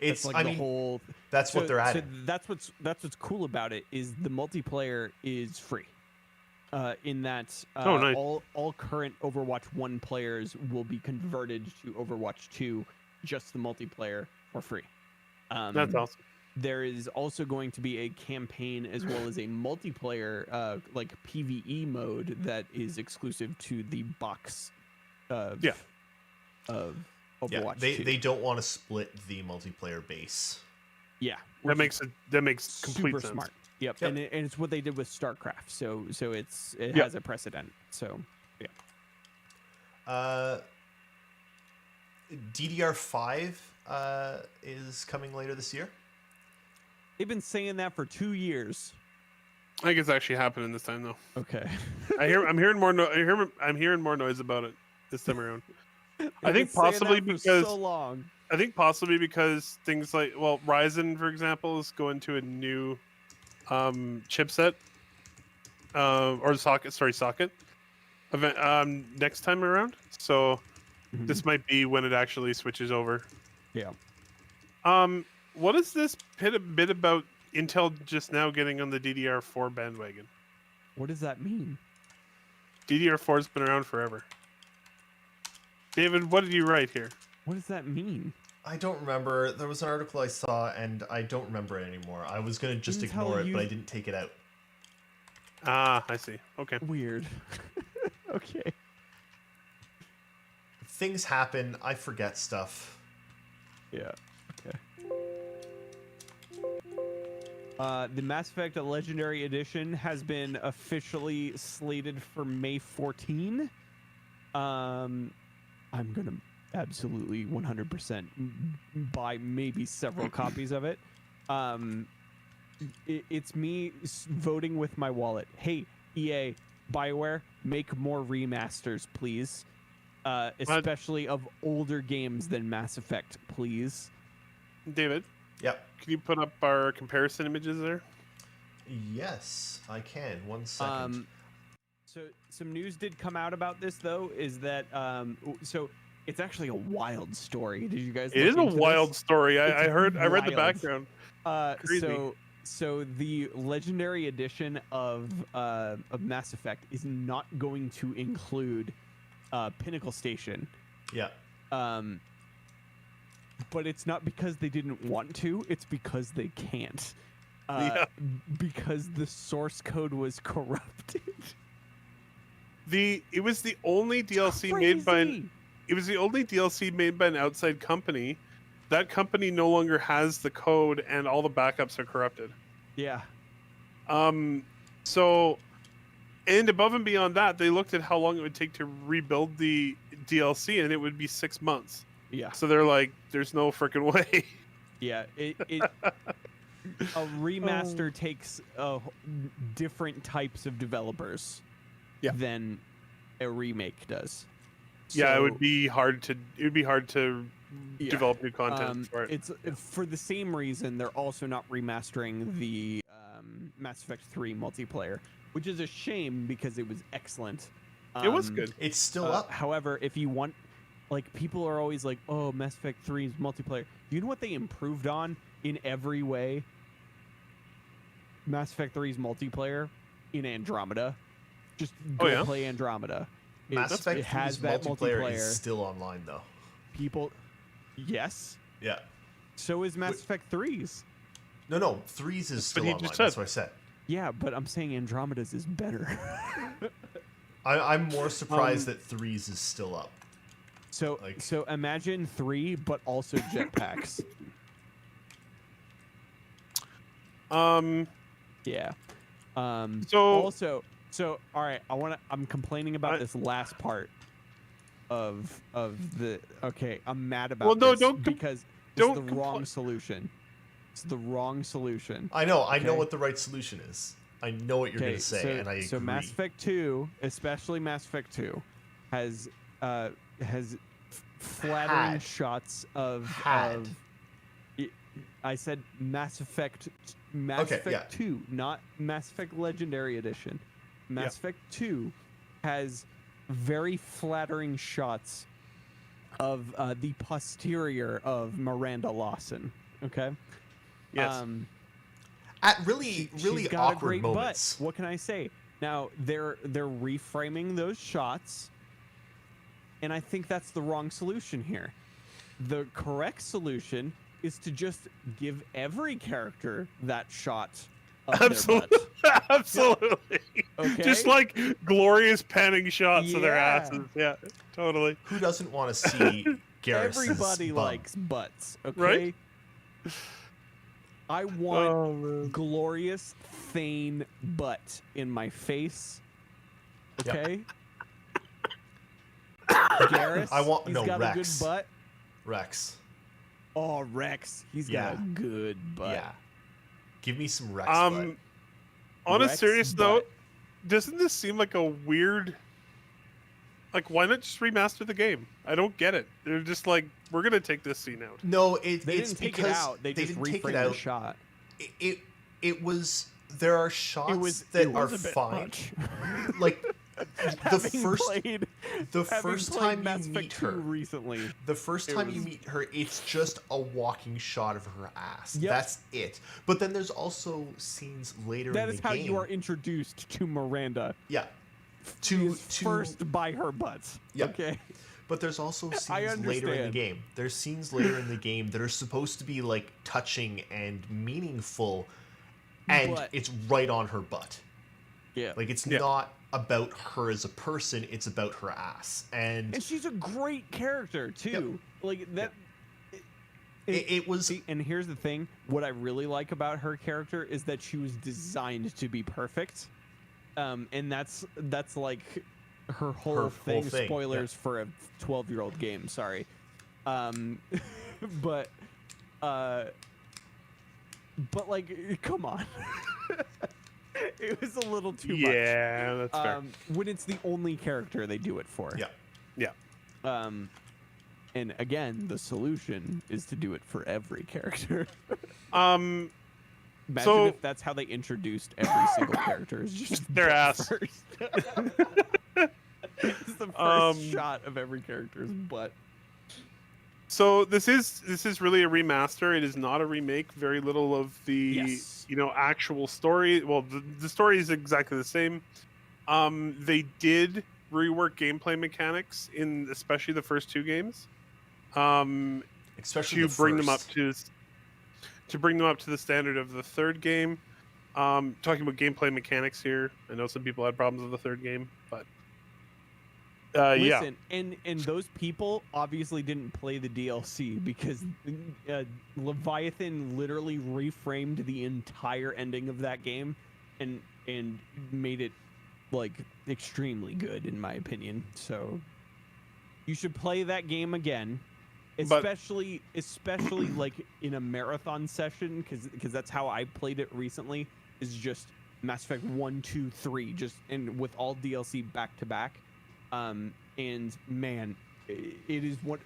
Speaker 4: It's
Speaker 2: like the whole.
Speaker 4: That's what they're adding.
Speaker 2: So that's what's cool about it is the multiplayer is free. In that
Speaker 3: nice.
Speaker 2: all current Overwatch 1 players will be converted to Overwatch 2, just the multiplayer for free.
Speaker 3: That's awesome.
Speaker 2: There is also going to be a campaign as well as a multiplayer like PvE mode that is exclusive to the box of Overwatch 2.
Speaker 4: They don't want to split the multiplayer base.
Speaker 2: Yeah.
Speaker 3: That makes complete
Speaker 2: super
Speaker 3: sense.
Speaker 2: Smart. Yep. And it's what they did with StarCraft. So it has a precedent. So yeah.
Speaker 4: DDR5 is coming later this year.
Speaker 2: They've been saying that for 2 years.
Speaker 3: I think it's actually happening this time though.
Speaker 2: Okay.
Speaker 3: I'm hearing more noise about it this time around. I think possibly because
Speaker 2: so long.
Speaker 3: I think possibly because things like, well, Ryzen, for example, is going to a new chipset or socket event next time around. So this might be when it actually switches over.
Speaker 2: Yeah.
Speaker 3: What is this bit about Intel just now getting on the DDR4 bandwagon?
Speaker 2: What does that mean?
Speaker 3: DDR4's been around forever. David, what did you write here?
Speaker 2: What does that mean?
Speaker 4: I don't remember. There was an article I saw, and I don't remember it anymore. I was going to just ignore it, but I didn't take it out.
Speaker 3: Ah, I see. Okay.
Speaker 2: Weird. Okay.
Speaker 4: Things happen. I forget stuff.
Speaker 2: Yeah. Okay. The Mass Effect Legendary Edition has been officially slated for May 14. I'm gonna absolutely 100% buy maybe several copies of it. It's me voting with my wallet. Hey, EA, BioWare, make more remasters, please. Especially of older games than Mass Effect, please.
Speaker 3: David?
Speaker 4: Yep.
Speaker 3: Can you put up our comparison images there?
Speaker 4: Yes, I can. 1 second.
Speaker 2: So some news did come out about this, though, is that so it's actually a wild story. Did you guys?
Speaker 3: It is a wild
Speaker 2: this?
Speaker 3: Story. I read the
Speaker 2: wild.
Speaker 3: background.
Speaker 2: Crazy. So the Legendary Edition of Mass Effect is not going to include Pinnacle Station.
Speaker 4: Yeah.
Speaker 2: But it's not because they didn't want to, it's because they can't. Because the source code was corrupted.
Speaker 3: It was the only DLC made by an outside company. That company no longer has the code, and all the backups are corrupted.
Speaker 2: Yeah.
Speaker 3: So, and above and beyond that, they looked at how long it would take to rebuild the DLC, and it would be 6 months.
Speaker 2: Yeah.
Speaker 3: So they're like, "There's no freaking way."
Speaker 2: Yeah. A remaster takes different types of developers than a remake does.
Speaker 3: Yeah, it would be hard to develop new content for it.
Speaker 2: It's for the same reason they're also not remastering the Mass Effect 3 multiplayer, which is a shame because it was excellent.
Speaker 3: It was good.
Speaker 4: It's still up.
Speaker 2: However, if you want, like, people are always like, "Oh, Mass Effect 3's multiplayer." You know what they improved on in every way? Mass Effect 3's multiplayer in Andromeda. Just go play Andromeda.
Speaker 4: Mass Effect 3's multiplayer is still online, though.
Speaker 2: People, yes.
Speaker 4: Yeah.
Speaker 2: So is Mass Effect 3's.
Speaker 4: No, 3's is still online. That's what I said.
Speaker 2: Yeah, but I'm saying Andromeda's is better.
Speaker 4: I'm more surprised that 3's is still up.
Speaker 2: So imagine 3, but also jetpacks. Yeah. So all right, I'm complaining about this last part of the. Okay, I'm mad about this because it's the wrong solution. It's the wrong solution.
Speaker 4: I know what the right solution is. I know what you're going to say, and I agree.
Speaker 2: So Mass Effect 2, especially Mass Effect 2, has flattering shots of. I said Mass Effect 2, not Mass Effect Legendary Edition. Mass Effect 2 has very flattering shots of the posterior of Miranda Lawson. Okay.
Speaker 4: Yes. At really
Speaker 2: she's got
Speaker 4: awkward
Speaker 2: a great
Speaker 4: moments.
Speaker 2: Butt. What can I say? Now they're reframing those shots, and I think that's the wrong solution here. The correct solution is to just give every character that shot.
Speaker 3: Absolutely. Absolutely.
Speaker 2: Okay.
Speaker 3: Just like glorious panning shots of their asses. Yeah, totally.
Speaker 4: Who doesn't want to see Garrus's
Speaker 2: Everybody
Speaker 4: bum?
Speaker 2: likes butts, okay?
Speaker 3: Right?
Speaker 2: I want glorious Thane butt in my face. Okay? Garrus, he's got
Speaker 4: Rex.
Speaker 2: a good butt.
Speaker 4: Rex.
Speaker 2: Oh, Rex. He's got a good butt.
Speaker 4: Yeah. Give me some Rex butt.
Speaker 3: On a serious note, doesn't this seem like a weird Like, why not just remaster the game? I don't get it. They're just like, we're gonna take this scene out.
Speaker 4: No,
Speaker 2: they
Speaker 4: it's
Speaker 2: didn't take
Speaker 4: because
Speaker 2: it out. They just
Speaker 4: didn't take it
Speaker 2: reframed
Speaker 4: out.
Speaker 2: the shot.
Speaker 4: It was. There are shots that are fine.
Speaker 2: Much.
Speaker 4: Like the
Speaker 2: Having
Speaker 4: first
Speaker 2: played,
Speaker 4: the
Speaker 2: having
Speaker 4: first
Speaker 2: played
Speaker 4: time
Speaker 2: Mass
Speaker 4: you
Speaker 2: Effect
Speaker 4: meet
Speaker 2: 2
Speaker 4: her.
Speaker 2: recently.
Speaker 4: The first time you meet her, it's just a walking shot of her ass.
Speaker 2: Yep.
Speaker 4: That's it. But then there's also scenes later
Speaker 2: That
Speaker 4: in
Speaker 2: is
Speaker 4: the
Speaker 2: how
Speaker 4: game.
Speaker 2: you are introduced to Miranda.
Speaker 4: Yeah.
Speaker 2: First by her butt.
Speaker 4: Yeah.
Speaker 2: Okay.
Speaker 4: But there's also scenes later in the game. There's scenes later in the game that are supposed to be like touching and meaningful, and it's right on her butt.
Speaker 2: Yeah.
Speaker 4: Like it's not about her as a person, it's about her ass. And
Speaker 2: she's a great character too.
Speaker 4: Yep.
Speaker 2: Like that
Speaker 4: it was.
Speaker 2: And here's the thing, what I really like about her character is that she was designed to be perfect. And that's like her whole thing. Spoilers for a 12-year-old game, sorry. But like, come on. It was a little too much.
Speaker 3: Yeah, that's fair.
Speaker 2: When it's the only character they do it for.
Speaker 3: Yeah.
Speaker 2: And again, the solution is to do it for every character.
Speaker 3: Um,
Speaker 2: Imagine if that's how they introduced every single character. Is just
Speaker 3: their ass.
Speaker 2: First. It's the first shot of every character's butt.
Speaker 3: So this is really a remaster. It is not a remake. Very little of the actual story. Well, the story is exactly the same. They did rework gameplay mechanics in especially the first two games.
Speaker 4: Especially
Speaker 3: to bring them up to the standard of the third game. Talking about gameplay mechanics here. I know some people had problems with the third game, but
Speaker 2: listen, and those people obviously didn't play the DLC because Leviathan literally reframed the entire ending of that game and made it like extremely good in my opinion. So you should play that game again. Especially like in a marathon session, because that's how I played it recently. Is just Mass Effect 1, 2, 3, just and with all DLC back to back. And man, it is what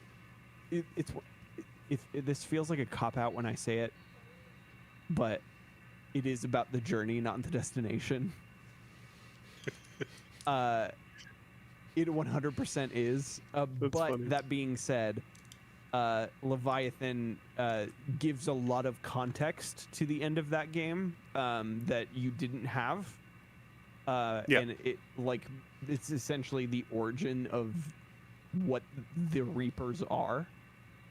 Speaker 2: this feels like a cop out when I say it, but it is about the journey, not the destination. It 100% is. But funny. That being said. Leviathan gives a lot of context to the end of that game that you didn't have. And it's essentially the origin of what the Reapers are.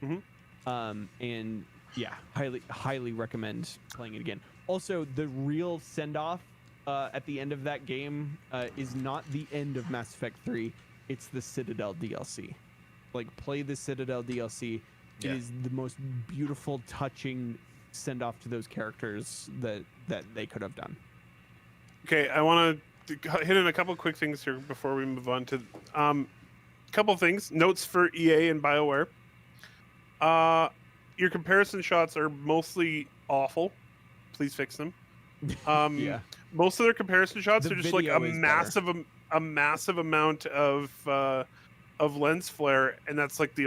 Speaker 3: Mm-hmm.
Speaker 2: And yeah, highly recommend playing it again. Also, the real send-off at the end of that game is not the end of Mass Effect 3. It's the Citadel DLC. Like, play the Citadel DLC. It is the most beautiful, touching send-off to those characters that they could have done.
Speaker 3: Okay, I want to hit in a couple quick things here before we move on to couple things. Notes for EA and BioWare. Your comparison shots are mostly awful. Please fix them. Most of their comparison shots are just like a massive amount of lens flare, and that's like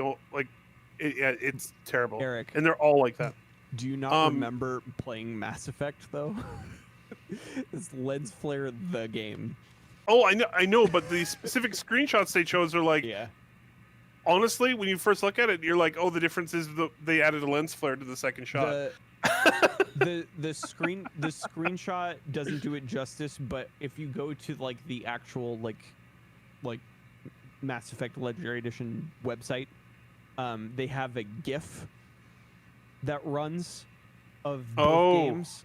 Speaker 3: it's terrible.
Speaker 2: Eric,
Speaker 3: and they're all like that.
Speaker 2: Do you not remember playing Mass Effect though? It's lens flare the game.
Speaker 3: Oh, I know, but the specific screenshots they chose are like, honestly, when you first look at it, you're like, oh, the difference is they added a lens flare to the second shot.
Speaker 2: The screenshot doesn't do it justice, but if you go to like the actual like Mass Effect Legendary Edition website, they have a GIF that runs of both games.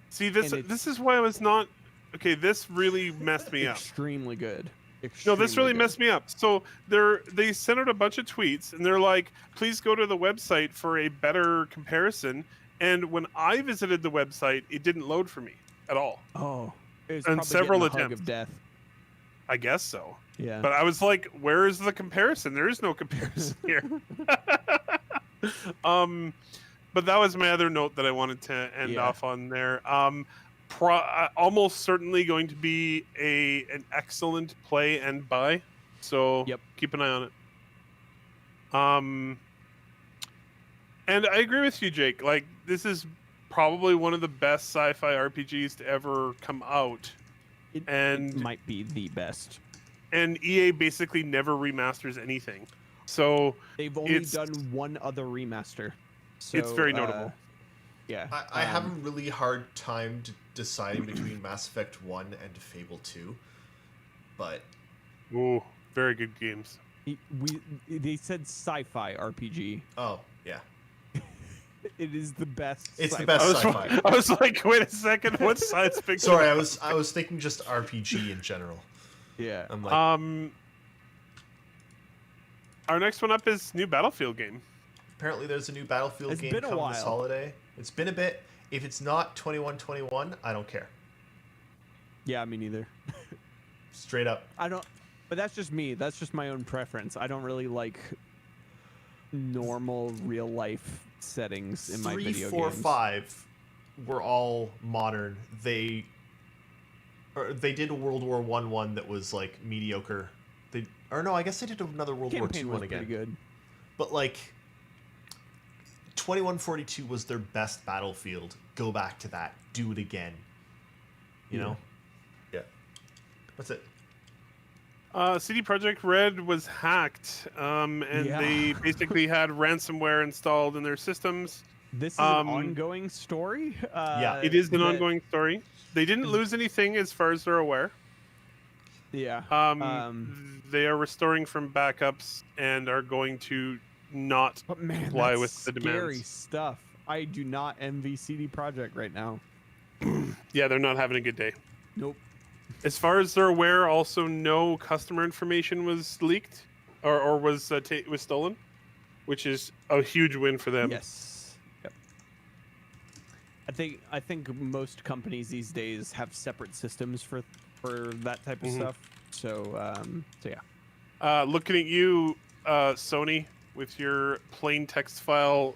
Speaker 3: See, this is why I was not okay. This really messed me up.
Speaker 2: Extremely good.
Speaker 3: No, this really messed me up. So they sent out a bunch of tweets, and they're like, "Please go to the website for a better comparison." And when I visited the website, it didn't load for me at all.
Speaker 2: Oh, it was
Speaker 3: and several attempts.
Speaker 2: Hug of death.
Speaker 3: I guess so.
Speaker 2: Yeah.
Speaker 3: But I was like, "Where is the comparison? There is no comparison here." But that was my other note that I wanted to end off on there. Almost certainly going to be an excellent play and buy. So keep an eye on it. And I agree with you, Jake. Like, this is probably one of the best sci-fi RPGs to ever come out.
Speaker 2: It might be the best.
Speaker 3: And EA basically never remasters anything. So
Speaker 2: they've only done one other remaster. So,
Speaker 3: it's very notable.
Speaker 2: Yeah.
Speaker 4: I have a really hard time deciding between Mass Effect 1 and Fable 2. But...
Speaker 3: Ooh, very good games.
Speaker 2: They said sci-fi RPG.
Speaker 4: Oh, yeah.
Speaker 2: It is the best.
Speaker 4: It's the best sci-fi.
Speaker 3: I was like, wait a second, what's science fiction?
Speaker 4: Sorry, I was thinking just RPG in general.
Speaker 2: Yeah.
Speaker 4: I'm like,
Speaker 3: our next one up is new Battlefield game.
Speaker 4: Apparently, there's a new Battlefield game
Speaker 2: coming
Speaker 4: this holiday. It's been a bit. If it's not 2121, I don't care.
Speaker 2: Yeah, me neither.
Speaker 4: Straight up.
Speaker 2: I don't. But that's just me. That's just my own preference. I don't really like normal real life settings in my video
Speaker 4: 3, 4,
Speaker 2: games.
Speaker 4: 5 were all modern. They did a World War I one that was like mediocre. I guess they did another World War II one again.
Speaker 2: Pretty good.
Speaker 4: But like 2142 was their best Battlefield. Go back to that. Do it again. You know? Yeah. That's it.
Speaker 3: CD Projekt Red was hacked, and they basically had ransomware installed in their systems.
Speaker 2: This is an ongoing story?
Speaker 4: Yeah.
Speaker 3: It is an ongoing story. They didn't lose anything as far as they're aware.
Speaker 2: Yeah.
Speaker 3: They are restoring from backups and are going to not comply with the demands.
Speaker 2: Scary stuff. I do not envy CD Projekt right now.
Speaker 3: Yeah, they're not having a good day.
Speaker 2: Nope.
Speaker 3: As far as they're aware, also no customer information was leaked or was stolen, which is a huge win for them.
Speaker 2: Yes. Yep. I think most companies these days have separate systems for that type of stuff. So yeah.
Speaker 3: Looking at you, Sony, with your plain text file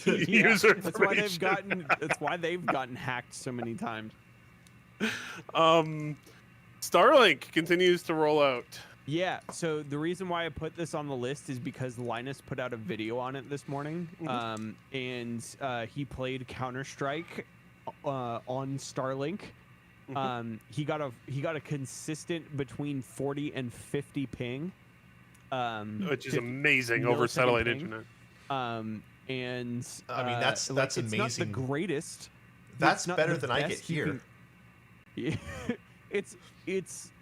Speaker 3: user information.
Speaker 2: That's why they've gotten hacked so many times.
Speaker 3: Starlink continues to roll out.
Speaker 2: Yeah, so the reason why I put this on the list is because Linus put out a video on it this morning, and he played Counter-Strike on Starlink. He got a consistent between 40 and 50 ping,
Speaker 3: which is amazing over satellite internet.
Speaker 2: And
Speaker 4: I mean that's amazing.
Speaker 2: It's not the greatest.
Speaker 4: That's better than I get here.
Speaker 2: It's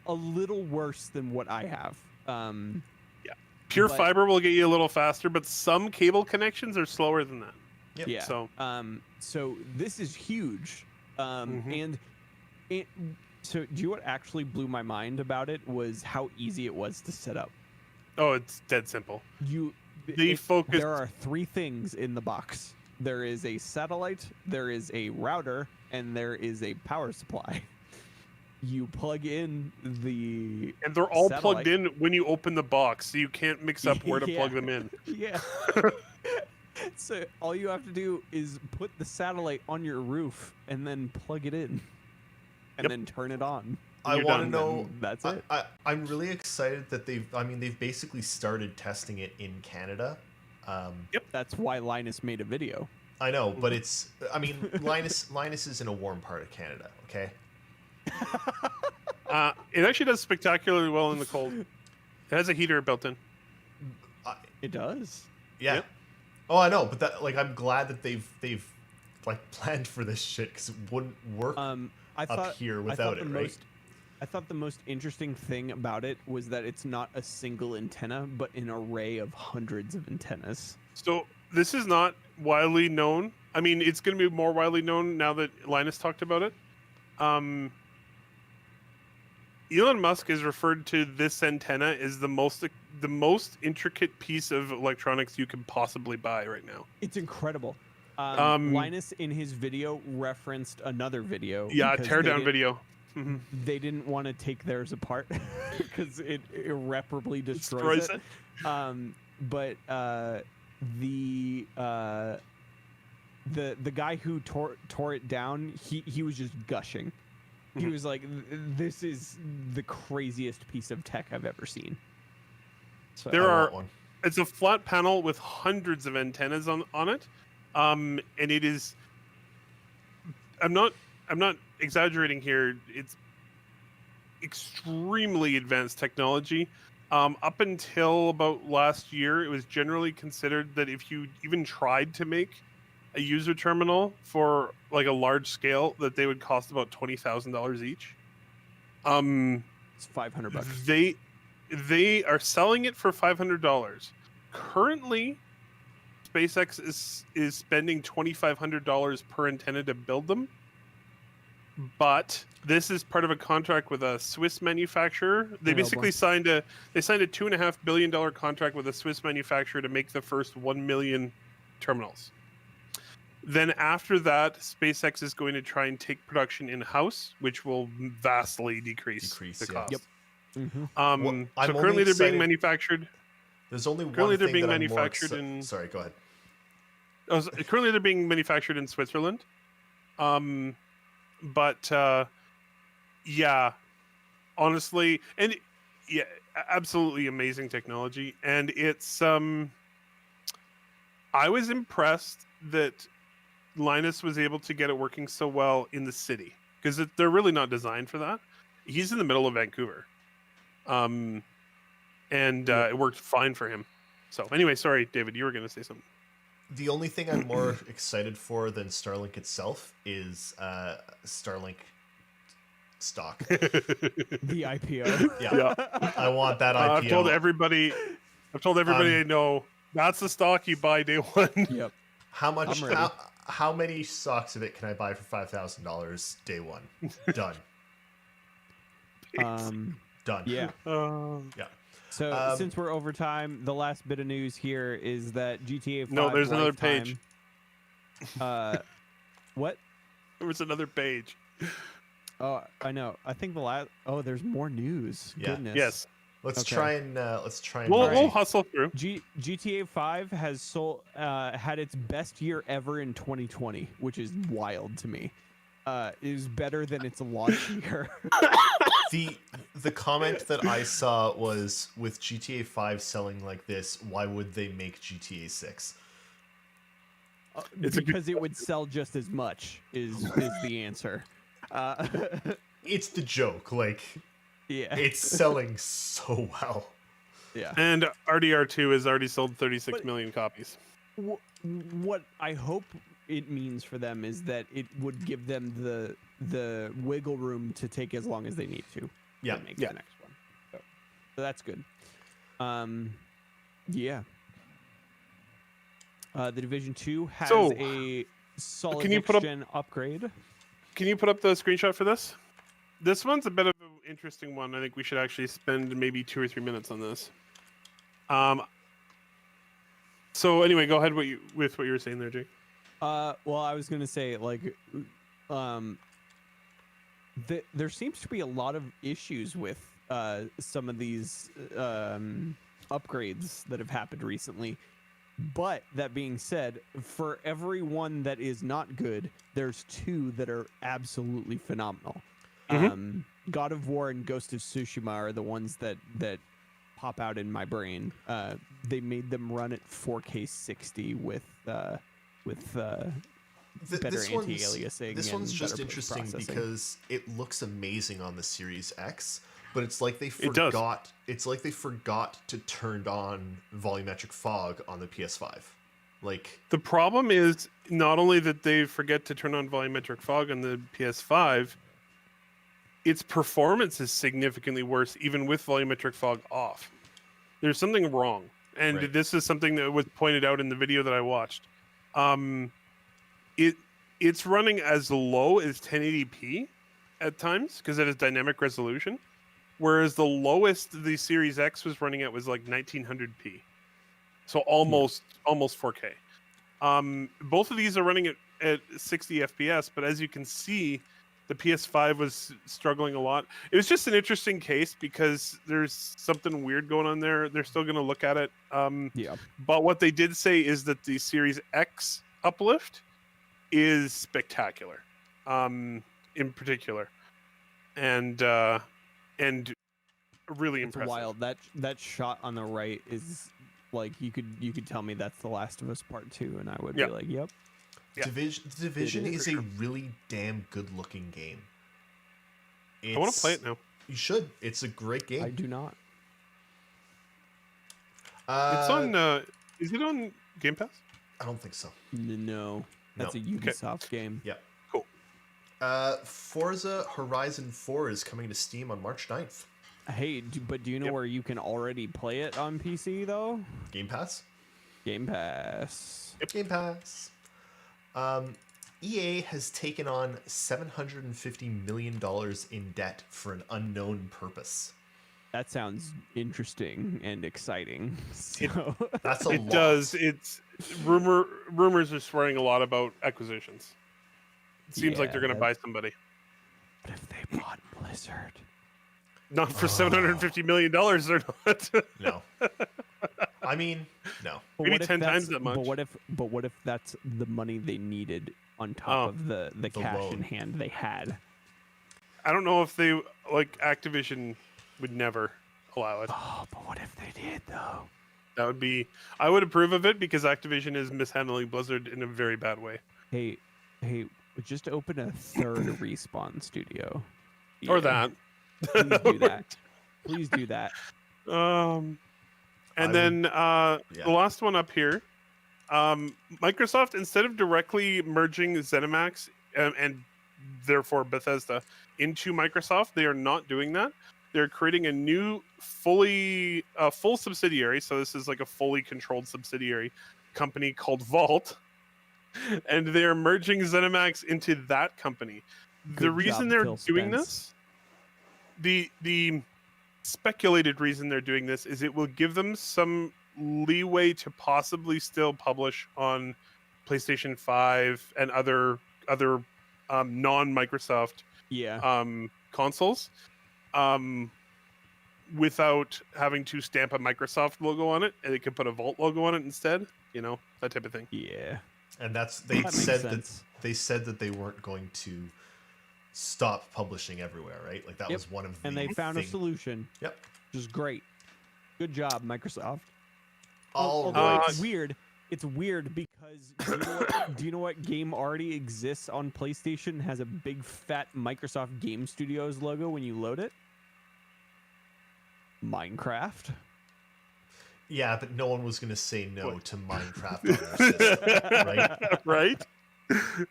Speaker 2: a little worse than what I have.
Speaker 3: Pure fiber will get you a little faster, but some cable connections are slower than that.
Speaker 4: Yep.
Speaker 2: Yeah. So this is huge. So do you know what actually blew my mind about it was how easy it was to set up.
Speaker 3: Oh, it's dead simple.
Speaker 2: There are 3 things in the box. There is a satellite, there is a router, and there is a power supply. You plug in the
Speaker 3: and they're all
Speaker 2: satellite.
Speaker 3: Plugged in when you open the box, so you can't mix up where to plug them in.
Speaker 2: Yeah. So all you have to do is put the satellite on your roof and then plug it in, and then turn it on.
Speaker 4: I want to know.
Speaker 2: And that's it.
Speaker 4: I'm really excited that they've basically started testing it in Canada.
Speaker 2: That's why Linus made a video.
Speaker 4: I know, but Linus is in a warm part of Canada. Okay.
Speaker 3: It actually does spectacularly well in the cold. It has a heater built in.
Speaker 2: It does.
Speaker 4: Yeah.
Speaker 3: Yep.
Speaker 4: Oh, I know, but I'm glad that they've like planned for this shit because it wouldn't work up here without it, right?
Speaker 2: I thought the most interesting thing about it was that it's not a single antenna, but an array of hundreds of antennas.
Speaker 3: So this is not widely known. I mean, it's going to be more widely known now that Linus talked about it. Elon Musk has referred to this antenna as the most intricate piece of electronics you can possibly buy right now.
Speaker 2: It's incredible. Linus in his video referenced another video.
Speaker 3: Yeah, teardown video.
Speaker 2: They didn't want to take theirs apart because it irreparably destroys it. But the guy who tore it down, he was just gushing. He was like, "This is the craziest piece of tech I've ever seen." So
Speaker 3: There
Speaker 4: I
Speaker 3: are.
Speaker 4: want one.
Speaker 3: It's a flat panel with hundreds of antennas on it, and it is. I'm not exaggerating here. It's extremely advanced technology. Up until about last year, it was generally considered that if you even tried to make a user terminal for like a large scale, that they would cost about $20,000 each.
Speaker 2: it's $500.
Speaker 3: They are selling it for $500. Currently, SpaceX is spending $2,500 per antenna to build them. But this is part of a contract with a Swiss manufacturer. They basically signed a $2.5 billion contract with a Swiss manufacturer to make the first 1 million terminals. Then after that, SpaceX is going to try and take production in-house, which will vastly decrease the cost.
Speaker 2: Yep. Mm-hmm.
Speaker 3: So currently they're being manufactured.
Speaker 4: There's only
Speaker 3: currently
Speaker 4: one
Speaker 3: they're
Speaker 4: thing
Speaker 3: being
Speaker 4: that
Speaker 3: manufactured in.
Speaker 4: Sorry, go ahead.
Speaker 3: Currently they're being manufactured in Switzerland. But yeah, honestly, and yeah, absolutely amazing technology. And it's I was impressed that Linus was able to get it working so well in the city, because they're really not designed for that. He's in the middle of Vancouver, and it worked fine for him. So anyway, sorry, David, you were going to say something.
Speaker 4: The only thing I'm more excited for than Starlink itself is Starlink stock.
Speaker 2: The IPO.
Speaker 4: Yeah. I want that IPO.
Speaker 3: I've told everybody I know that's the stock you buy day one.
Speaker 2: Yep.
Speaker 4: How much? How many stocks of it can I buy for $5,000 day one? Done. Done.
Speaker 2: Yeah.
Speaker 4: Yeah.
Speaker 2: So since we're over time, the last bit of news here is that GTA 5
Speaker 3: No, there's another
Speaker 2: Lifetime,
Speaker 3: page.
Speaker 2: What?
Speaker 3: There was another page.
Speaker 2: Oh, I know. I think the last. Oh, there's more news.
Speaker 4: Yeah.
Speaker 2: Goodness.
Speaker 3: Yes.
Speaker 4: Let's try and.
Speaker 3: We'll hustle through.
Speaker 2: GTA 5 has had its best year ever in 2020, which is wild to me. It is better than its launch year.
Speaker 4: The comment that I saw was, with GTA 5 selling like this, why would they make GTA 6?
Speaker 2: Because it would sell just as much is the answer.
Speaker 4: It's the joke. Like,
Speaker 2: yeah,
Speaker 4: it's selling so well.
Speaker 2: Yeah.
Speaker 3: And RDR2 has already sold 36 million copies.
Speaker 2: What I hope it means for them is that it would give them the wiggle room to take as long as they need to make the next one. So that's good. Yeah. The Division 2 has a solid next-gen upgrade.
Speaker 3: Can you put up the screenshot for this? This one's a bit of an interesting one. I think we should actually spend maybe 2 or 3 minutes on this. So anyway, go ahead with what you were saying there, Jake.
Speaker 2: Well, I was gonna say, like, there seems to be a lot of issues with some of these upgrades that have happened recently. But that being said, for every one that is not good, there's 2 that are absolutely phenomenal.
Speaker 3: Mm-hmm.
Speaker 2: God of War and Ghost of Tsushima are the ones that pop out in my brain. They made them run at 4K 60 with better anti-aliasing.
Speaker 4: This one's just
Speaker 2: better
Speaker 4: interesting
Speaker 2: processing.
Speaker 4: because it looks amazing on the Series X, but it's like they forgot. It's like they forgot to turn on volumetric fog on the PS5. Like,
Speaker 3: the problem is not only that they forget to turn on volumetric fog on the PS5, its performance is significantly worse even with volumetric fog off. There's something wrong, and this is something that was pointed out in the video that I watched. It's running as low as 1080p at times because it has dynamic resolution, whereas the lowest the Series X was running at was like 1900p, so almost 4K. Both of these are running at 60 FPS, but as you can see, the PS5 was struggling a lot. It was just an interesting case because there's something weird going on there. They're still going to look at it. But what they did say is that the Series X uplift is spectacular, in particular. and really
Speaker 2: It's
Speaker 3: impressive.
Speaker 2: wild. That shot on the right is like you could tell me that's The Last of Us Part 2, and I would be like, yep.
Speaker 3: Yeah.
Speaker 4: Division is a
Speaker 3: sure.
Speaker 4: really damn good looking game.
Speaker 3: I want to play it now.
Speaker 4: You should. It's a great game.
Speaker 2: I do not.
Speaker 3: It's on. Is it on Game Pass?
Speaker 4: I don't think so.
Speaker 2: No, that's a Ubisoft game.
Speaker 4: Yep.
Speaker 3: Cool.
Speaker 4: Forza Horizon 4 is coming to Steam on March 9th.
Speaker 2: Hey, but do you know where you can already play it on PC though?
Speaker 4: Game Pass.
Speaker 2: Game Pass.
Speaker 4: Yep. Game Pass. EA has taken on $750 million in debt for an unknown purpose.
Speaker 2: That sounds interesting and exciting. So.
Speaker 4: That's a lot.
Speaker 3: It does. It's rumors are swearing a lot about acquisitions. It seems like they're going to buy somebody.
Speaker 2: What if they bought Blizzard?
Speaker 3: Not for $750 million. They're not.
Speaker 4: No. I mean, no.
Speaker 3: Maybe 10 times that much.
Speaker 2: But what if that's the money they needed on top of the cash
Speaker 4: loan
Speaker 2: in hand they had?
Speaker 3: I don't know if they like Activision would never allow it.
Speaker 2: Oh, but what if they did though?
Speaker 3: That would be. I would approve of it because Activision is mishandling Blizzard in a very bad way.
Speaker 2: Hey, just open a third Respawn studio.
Speaker 3: Or that.
Speaker 2: Please do that. Please do that.
Speaker 3: And then the last one up here, Microsoft, instead of directly merging ZeniMax and therefore Bethesda into Microsoft, they are not doing that. They're creating a new full subsidiary. So this is like a fully controlled subsidiary company called Vault, and they are merging ZeniMax into that company. The reason they're doing this, the speculated reason they're doing this is it will give them some leeway to possibly still publish on PlayStation 5 and other non-Microsoft consoles without having to stamp a Microsoft logo on it, and they could put a Vault logo on it instead, that type of thing.
Speaker 2: Yeah.
Speaker 4: And they said that they weren't going to stop publishing everywhere, right? Like that was one of the
Speaker 2: and they found a solution.
Speaker 4: Yep.
Speaker 2: Which is great. Good job, Microsoft.
Speaker 4: It's
Speaker 2: weird. It's weird because do you know what game already exists on PlayStation and has a big fat Microsoft Game Studios logo when you load it? Minecraft.
Speaker 4: Yeah, but no one was going to say no to Minecraft on their system, right?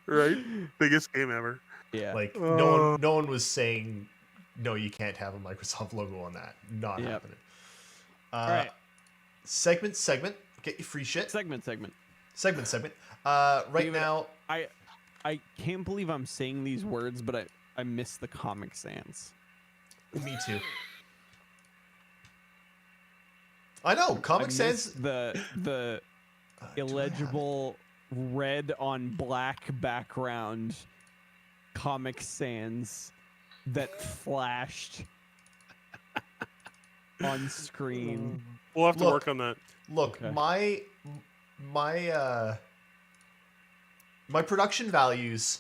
Speaker 3: Right. Biggest game ever.
Speaker 2: Yeah.
Speaker 4: Like no one was saying no, you can't have a Microsoft logo on that. Not happening.
Speaker 2: All right.
Speaker 4: Segment. Get your free shit.
Speaker 2: Segment.
Speaker 4: Right now,
Speaker 2: I can't believe I'm saying these words, but I miss the Comic Sans.
Speaker 4: Me too. I know Comic Sans.
Speaker 2: The illegible red on black background Comic Sans that flashed on screen.
Speaker 3: We'll have to work on that.
Speaker 4: Look, okay. my production values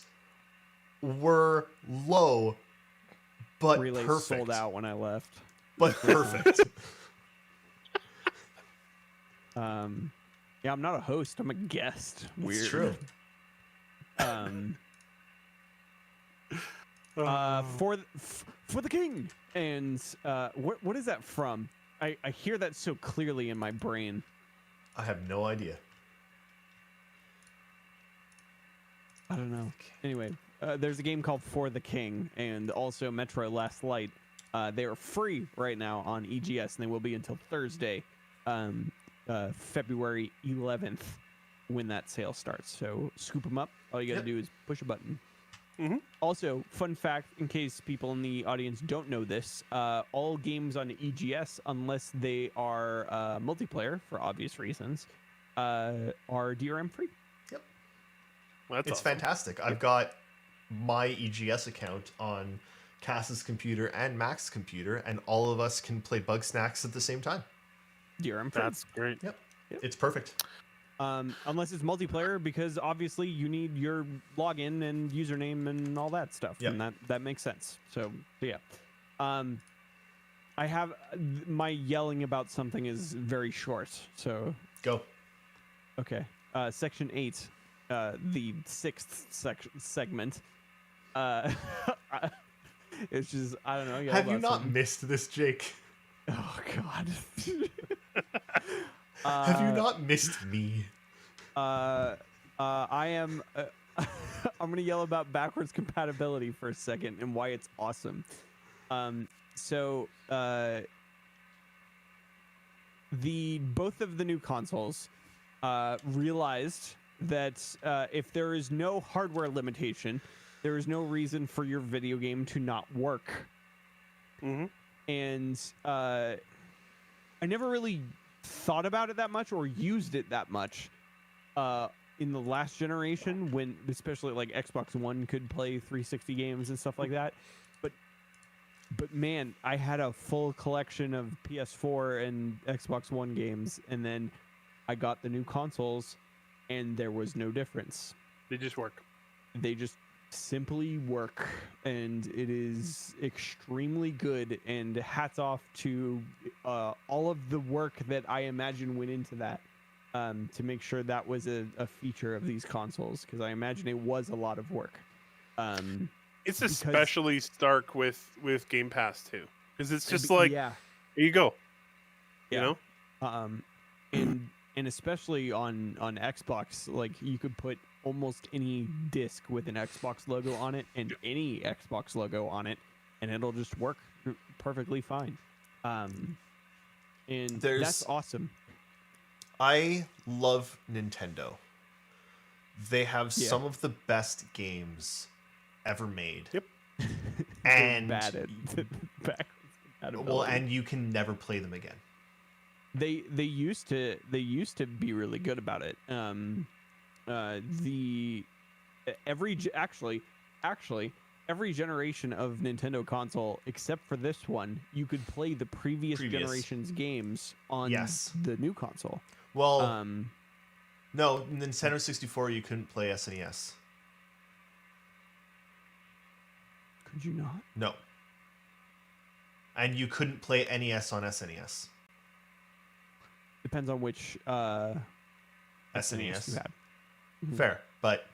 Speaker 4: were low, but
Speaker 2: Relay
Speaker 4: perfect.
Speaker 2: Sold out when I left.
Speaker 4: But perfect.
Speaker 2: Yeah, I'm not a host. I'm a guest. Weird.
Speaker 4: It's true.
Speaker 2: For the king. And what is that from? I hear that so clearly in my brain.
Speaker 4: I have no idea.
Speaker 2: I don't know. Anyway, there's a game called For the King and also Metro Last Light. They are free right now on EGS, and they will be until Thursday, February 11th, when that sale starts. So scoop them up. All you got to do is push a button.
Speaker 3: Mm-hmm.
Speaker 2: Also, fun fact, in case people in the audience don't know this, all games on EGS, unless they are multiplayer for obvious reasons, are DRM free.
Speaker 4: Yep.
Speaker 3: Well, that's awesome.
Speaker 4: Fantastic. I've got my EGS account on Cass's computer and Mac's computer, and all of us can play Bug Snacks at the same time.
Speaker 2: DRM free.
Speaker 3: That's great.
Speaker 4: Yep. It's perfect.
Speaker 2: Unless it's multiplayer, because obviously you need your login and username and all that stuff,
Speaker 4: Yep.
Speaker 2: and that makes sense. So yeah, I have my yelling about something is very short. So
Speaker 4: Go.
Speaker 2: okay, section 8, the 6th segment. It's just I don't know.
Speaker 4: Have you not missed this, Jake?
Speaker 2: Oh God.
Speaker 4: Have you not missed me?
Speaker 2: I am. I'm gonna yell about backwards compatibility for a second and why it's awesome. So both of the new consoles realized that if there is no hardware limitation, there is no reason for your video game to not work.
Speaker 3: Mm-hmm.
Speaker 2: And I never really thought about it that much or used it that much in the last generation, when especially like Xbox One could play 360 games and stuff like that. But man, I had a full collection of PS4 and Xbox One games, and then I got the new consoles, and there was no difference.
Speaker 3: They just work.
Speaker 2: They just simply work, and it is extremely good, and hats off to all of the work that I imagine went into that to make sure that was a feature of these consoles, because I imagine it was a lot of work.
Speaker 3: It's especially stark with Game Pass too, because it's just like,
Speaker 2: yeah,
Speaker 3: here you go,
Speaker 2: yeah.
Speaker 3: you know,
Speaker 2: and especially on Xbox, like you could put almost any disc with an Xbox logo on it and any Xbox logo on it, and it'll just work perfectly fine. And that's awesome.
Speaker 4: I love Nintendo. They have some of the best games ever made.
Speaker 3: Yep.
Speaker 4: And
Speaker 2: bad at
Speaker 4: well, and you can never play them again.
Speaker 2: They used to be really good about it. Every generation of Nintendo console except for this one, you could play the previous generation's games on the new console.
Speaker 4: Well, no, Nintendo 64 you couldn't play SNES.
Speaker 2: Could you not?
Speaker 4: No. And you couldn't play NES on SNES.
Speaker 2: Depends on which SNES you had.
Speaker 4: Fair, but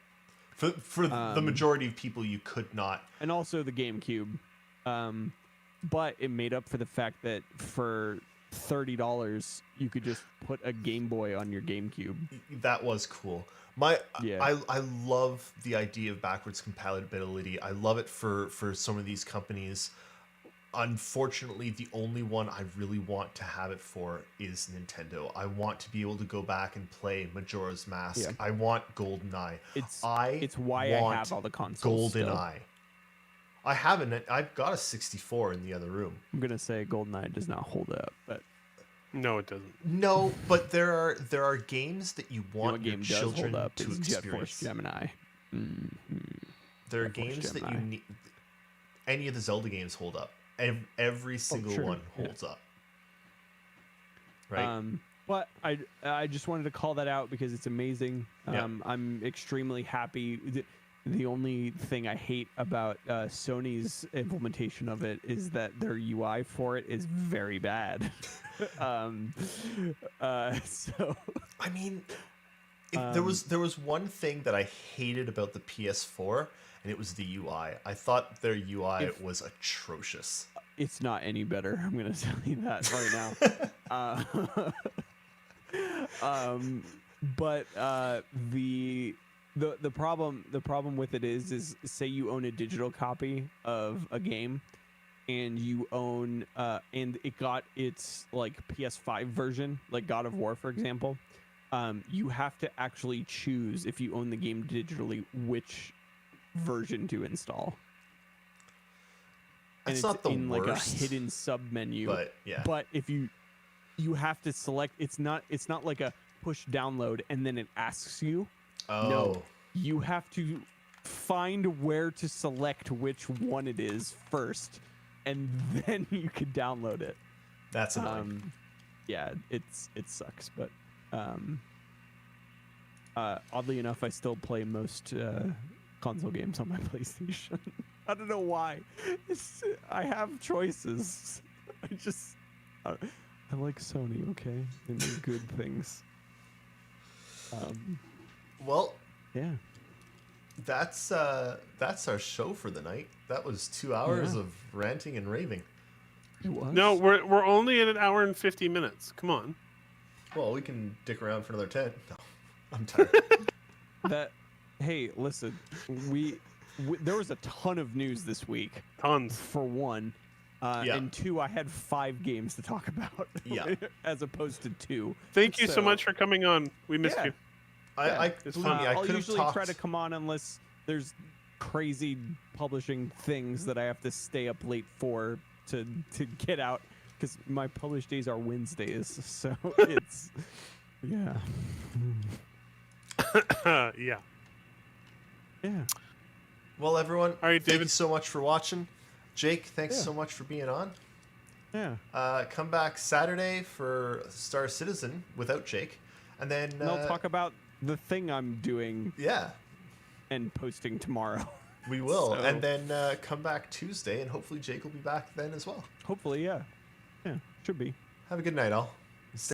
Speaker 4: for the majority of people, you could not.
Speaker 2: And also the GameCube. But it made up for the fact that for $30, you could just put a Game Boy on your GameCube.
Speaker 4: That was cool. I love the idea of backwards compatibility. I love it for some of these companies. Unfortunately, the only one I really want to have it for is Nintendo. I want to be able to go back and play Majora's Mask. Yeah. I want GoldenEye.
Speaker 2: It's why I have all the consoles.
Speaker 4: GoldenEye. I haven't. I've got a 64 in the other room.
Speaker 2: I'm gonna say GoldenEye does not hold up, but
Speaker 3: no, it doesn't.
Speaker 4: No, but there are games that you want your children
Speaker 2: hold up
Speaker 4: to experience.
Speaker 2: Jet Force Gemini. Mm-hmm.
Speaker 4: There are games that you need. Any of the Zelda games hold up. Every single one holds up. Right.
Speaker 2: But I just wanted to call that out because it's amazing. I'm extremely happy. The only thing I hate about Sony's implementation of it is that their UI for it is very bad. So
Speaker 4: I mean, there was one thing that I hated about the PS4, and it was the UI. I thought their UI was atrocious.
Speaker 2: It's not any better. I'm gonna tell you that right now. But the problem with it is say you own a digital copy of a game, and you own and it got its like PS5 version, like God of War, for example. You have to actually choose, if you own the game digitally, which version to install.
Speaker 4: It's
Speaker 2: and
Speaker 4: not the
Speaker 2: in
Speaker 4: worst,
Speaker 2: like a hidden sub menu.
Speaker 4: But yeah.
Speaker 2: But if you have to select, it's not like a push download and then it asks you.
Speaker 4: Oh.
Speaker 2: No, you have to find where to select which one it is first, and then you can download it.
Speaker 4: That's annoying.
Speaker 2: Yeah, it sucks, but Oddly enough, I still play most console games on my PlayStation. I don't know why. I have choices. I like Sony, okay, and they're good things.
Speaker 4: Well,
Speaker 2: yeah.
Speaker 4: That's our show for the night. That was 2 hours of ranting and raving.
Speaker 2: It was.
Speaker 3: No, we're only at an hour and 50 minutes. Come on.
Speaker 4: Well, we can dick around for another 10. No, I'm tired.
Speaker 2: Hey, listen, there was a ton of news this week.
Speaker 3: Tons.
Speaker 2: For one. And two, I had 5 games to talk about.
Speaker 4: Yeah.
Speaker 2: As opposed to 2.
Speaker 3: Thank you so much for coming on. We missed you.
Speaker 2: I'll usually try to come on unless there's crazy publishing things that I have to stay up late for to get out, because my published days are Wednesdays, so it's yeah.
Speaker 3: Yeah.
Speaker 4: Well, everyone,
Speaker 3: all right,
Speaker 4: thank you so much for watching. Jake, thanks so much for being on.
Speaker 2: Yeah.
Speaker 4: Come back Saturday for Star Citizen without Jake, and then
Speaker 2: we'll talk about the thing I'm doing.
Speaker 4: Yeah.
Speaker 2: And posting tomorrow.
Speaker 4: We will, and then come back Tuesday, and hopefully Jake will be back then as well.
Speaker 2: Hopefully, yeah. Yeah, should be.
Speaker 4: Have a good night, all.